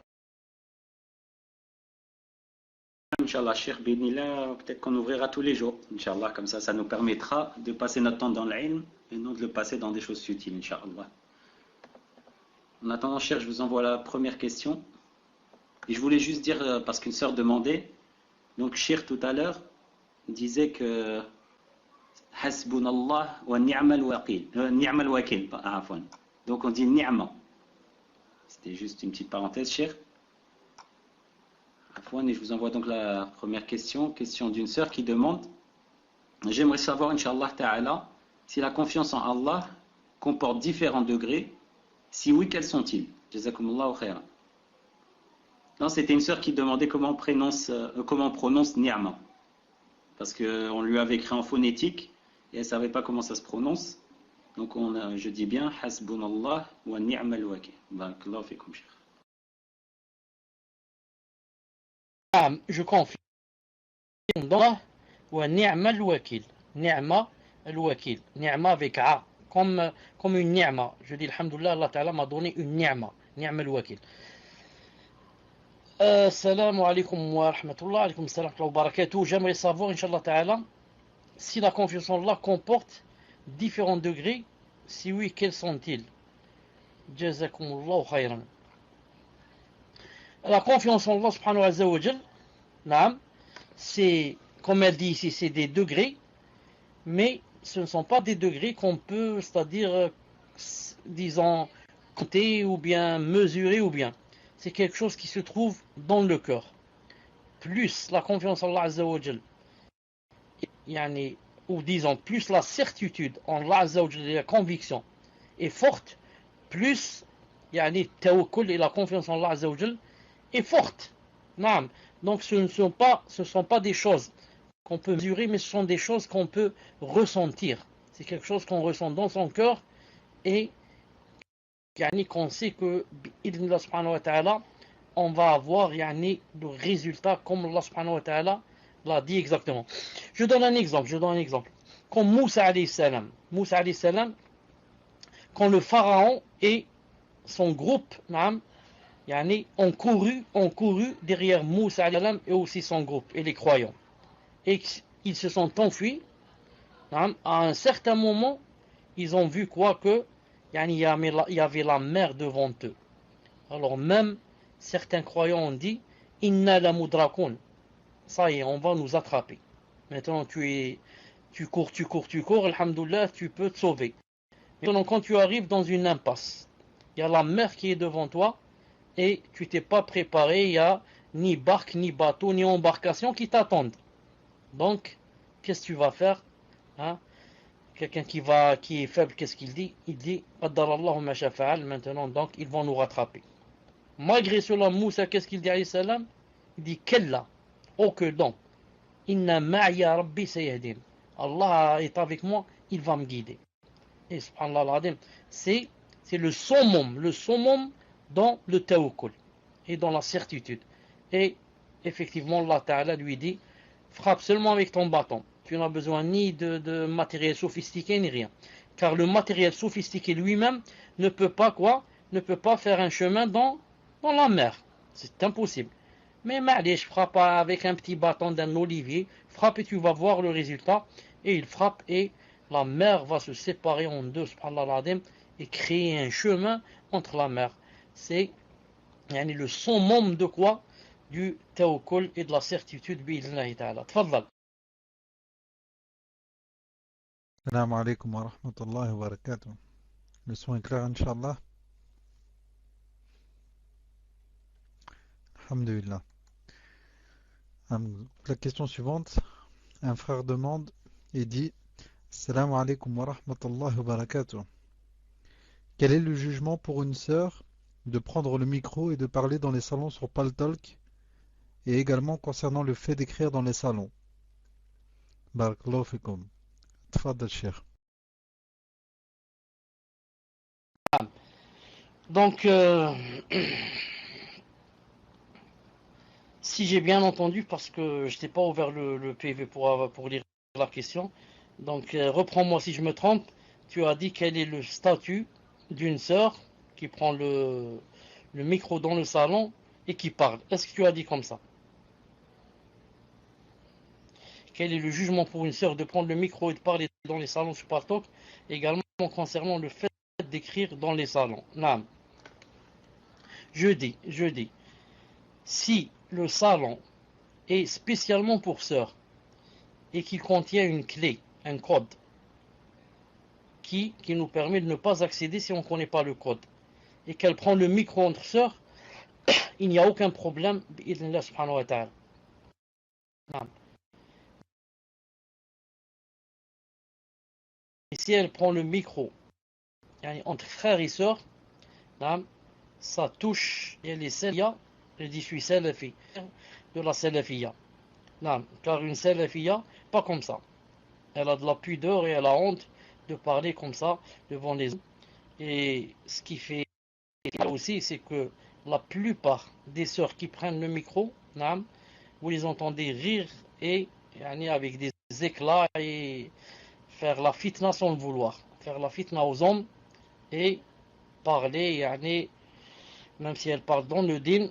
Inch'Allah, Cheikh, bi'idnillah, peut-être qu'on ouvrira tous les jours. Inch'Allah, comme ça nous permettra de passer notre temps dans l'ilm et non de le passer dans des choses futiles, Inch'Allah. En attendant, Cheikh, je vous envoie la première question. Et je voulais juste dire, parce qu'une sœur demandait, donc Cheikh tout à l'heure disait que Hasbunallah wa ni'mal wakil. Ni'mal wakil, afwan. Donc on dit ni'ma. C'était juste une petite parenthèse, Cheikh. Afwan, et je vous envoie donc la première question. Question d'une sœur qui demande, j'aimerais savoir, Inch'Allah Ta'ala, si la confiance en Allah comporte différents degrés. Si oui, quels sont-ils? Jazakumullahu khairan. Non, c'était une sœur qui demandait comment on prononce ni'ma. Parce qu'on lui avait écrit en phonétique et elle ne savait pas comment ça se prononce. Donc je dis bien Hasbunallah wa ni'mal wakil. Barakallahu fikum, Cheikh. Je confirme. Wa ni'ma al-wakil. Ni'ma al-wakil. Ni'ma avec A. Comme une ni'ma. Je dis alhamdoulilah, Allah Ta'ala m'a donné une ni'ma. Ni'ma al-wakil. Assalamu alaikum wa rahmatullah, alaikum salam wa barakatuh. J'aimerais savoir, Inch'Allah Ta'ala, si la confiance en Allah comporte différents degrés. Si oui, quels sont-ils? Jazakumullahu khayran. La confiance en Allah subhanahu wa ta'ala, c'est, comme elle dit ici, c'est des degrés, mais ce ne sont pas des degrés qu'on peut, c'est-à-dire, disons, compter ou bien mesurer ou bien. C'est quelque chose qui se trouve dans le cœur. Plus la confiance en Allah Azza wa Jal, ou disons, plus la certitude en Allah Azza wa Jal et la conviction est forte, plus tawakkul et la confiance en Allah Azza wa Jal est forte. Donc ce ne sont pas des choses qu'on peut mesurer, mais ce sont des choses qu'on peut ressentir. C'est quelque chose qu'on ressent dans son cœur et qu'on sait que Allah subhanahu wa ta'ala, on va avoir le résultat comme Allah subhanahu wa ta'ala l'a dit exactement. Je donne un exemple. Comme Moussa alayhi salam, quand le pharaon et son groupe ont couru derrière Moussa alayhi salam et aussi son groupe et les croyants. Et ils se sont enfuis. À un certain moment, ils ont vu que il y avait la mer devant eux. Alors même certains croyants ont dit Inna la mudrakoun. Ça y est, on va nous attraper. Maintenant tu cours, alhamdoulilah, tu peux te sauver. Maintenant quand tu arrives dans une impasse, il y a la mer qui est devant toi et tu t'es pas préparé, il n'y a ni barque, ni bateau, ni embarcation qui t'attendent. Donc, qu'est-ce que tu vas faire? Quelqu'un qui est faible, qu'est-ce qu'il dit? Il dit Qaddarallahu ma shafa'al. Maintenant, donc, ils vont nous rattraper. Malgré cela, Moussa, qu'est-ce qu'il dit alayhi salam? Il dit Kella, oh que donc, Inna ma'ya rabbi sayahdin. Allah est avec moi, il va me guider. Et subhanallah al-adim, c'est le summum dans le tawakkul et dans la certitude. Et effectivement, Allah Ta'ala lui dit frappe seulement avec ton bâton. tu n'as besoin ni de matériel sophistiqué ni rien. Car le matériel sophistiqué lui-même ne peut pas quoi? Ne peut pas faire un chemin dans la mer. C'est impossible. Mais je frappe avec un petit bâton d'un olivier, frappe et tu vas voir le résultat. Et il frappe et la mer va se séparer en deux, subhanallah al-azim, et créer un chemin entre la mer. C'est le summum de quoi? Du tawakkul et de la certitude bi'idhnillahi ta'ala. Tfaddal. Salam alaikum wa rahmatullahi wa barakatuh. Le son est clair, Inch'Allah. Alhamdulillah. La question suivante. Un frère demande et dit Salam alaikum wa rahmatullahi wa barakatuh. Quel est le jugement pour une sœur de prendre le micro et de parler dans les salons sur Paltalk et également concernant le fait d'écrire dans les salons? Barakallahu fikum. Tfaddal Cheikh. Donc, si j'ai bien entendu, parce que je n'ai pas ouvert le PV pour lire la question, donc reprends-moi si je me trompe. Tu as dit quel est le statut d'une sœur qui prend le micro dans le salon et qui parle. Est-ce que tu as dit comme ça? Quel est le jugement pour une sœur de prendre le micro et de parler dans les salons sur Paltalk, également concernant le fait d'écrire dans les salons? Non. Je dis, si le salon est spécialement pour sœurs et qu'il contient une clé, un code, qui nous permet de ne pas accéder si on ne connaît pas le code, et qu'elle prend le micro entre sœurs, il n'y a aucun problème, bi'idhnillah subhanahu wa ta'ala. Et si elle prend le micro entre frères et sœurs, ça touche les salafiyya, je dis je suis salafi, de la salafiyya. Car une salafiyya, pas comme ça. Elle a de la pudeur et elle a honte de parler comme ça devant les autres. Et ce qui fait aussi, c'est que la plupart des sœurs qui prennent le micro, vous les entendez rire et avec des éclats et faire la fitna sans le vouloir. Faire la fitna aux hommes et parler, même si elles parlent dans le din,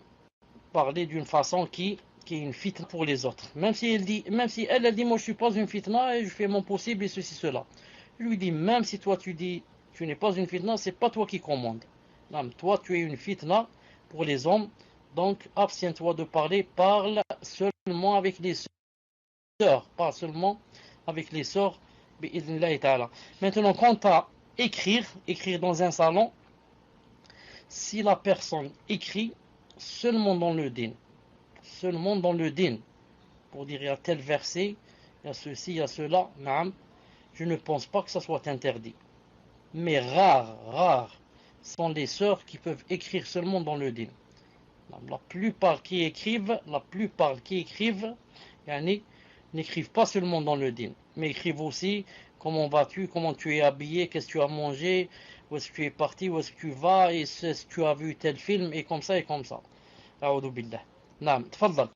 parler d'une façon qui est une fitna pour les autres. Même si elle dit, moi je suis pas une fitna et je fais mon possible et ceci, cela. Je lui dis, même si toi tu dis, tu n'es pas une fitna, c'est pas toi qui commande. Non, toi tu es une fitna pour les hommes, donc abstiens-toi de parler, parle seulement avec les sœurs, pas seulement avec les sœurs, bi'idhnillahi ta'ala. Maintenant, quant à écrire dans un salon, si la personne écrit seulement dans le din, pour dire il y a tel verset, il y a ceci, il y a cela, je ne pense pas que ça soit interdit. Mais rares sont les sœurs qui peuvent écrire seulement dans le din. La plupart qui écrivent, n'écrivent pas seulement dans le din, mais écrivent aussi comment vas-tu, comment tu es habillé, qu'est-ce que tu as mangé, où est-ce que tu es parti, où est-ce que tu vas, et est-ce que tu as vu tel film, et comme ça, et comme ça. A'udhu billah. Naam, tfaddal.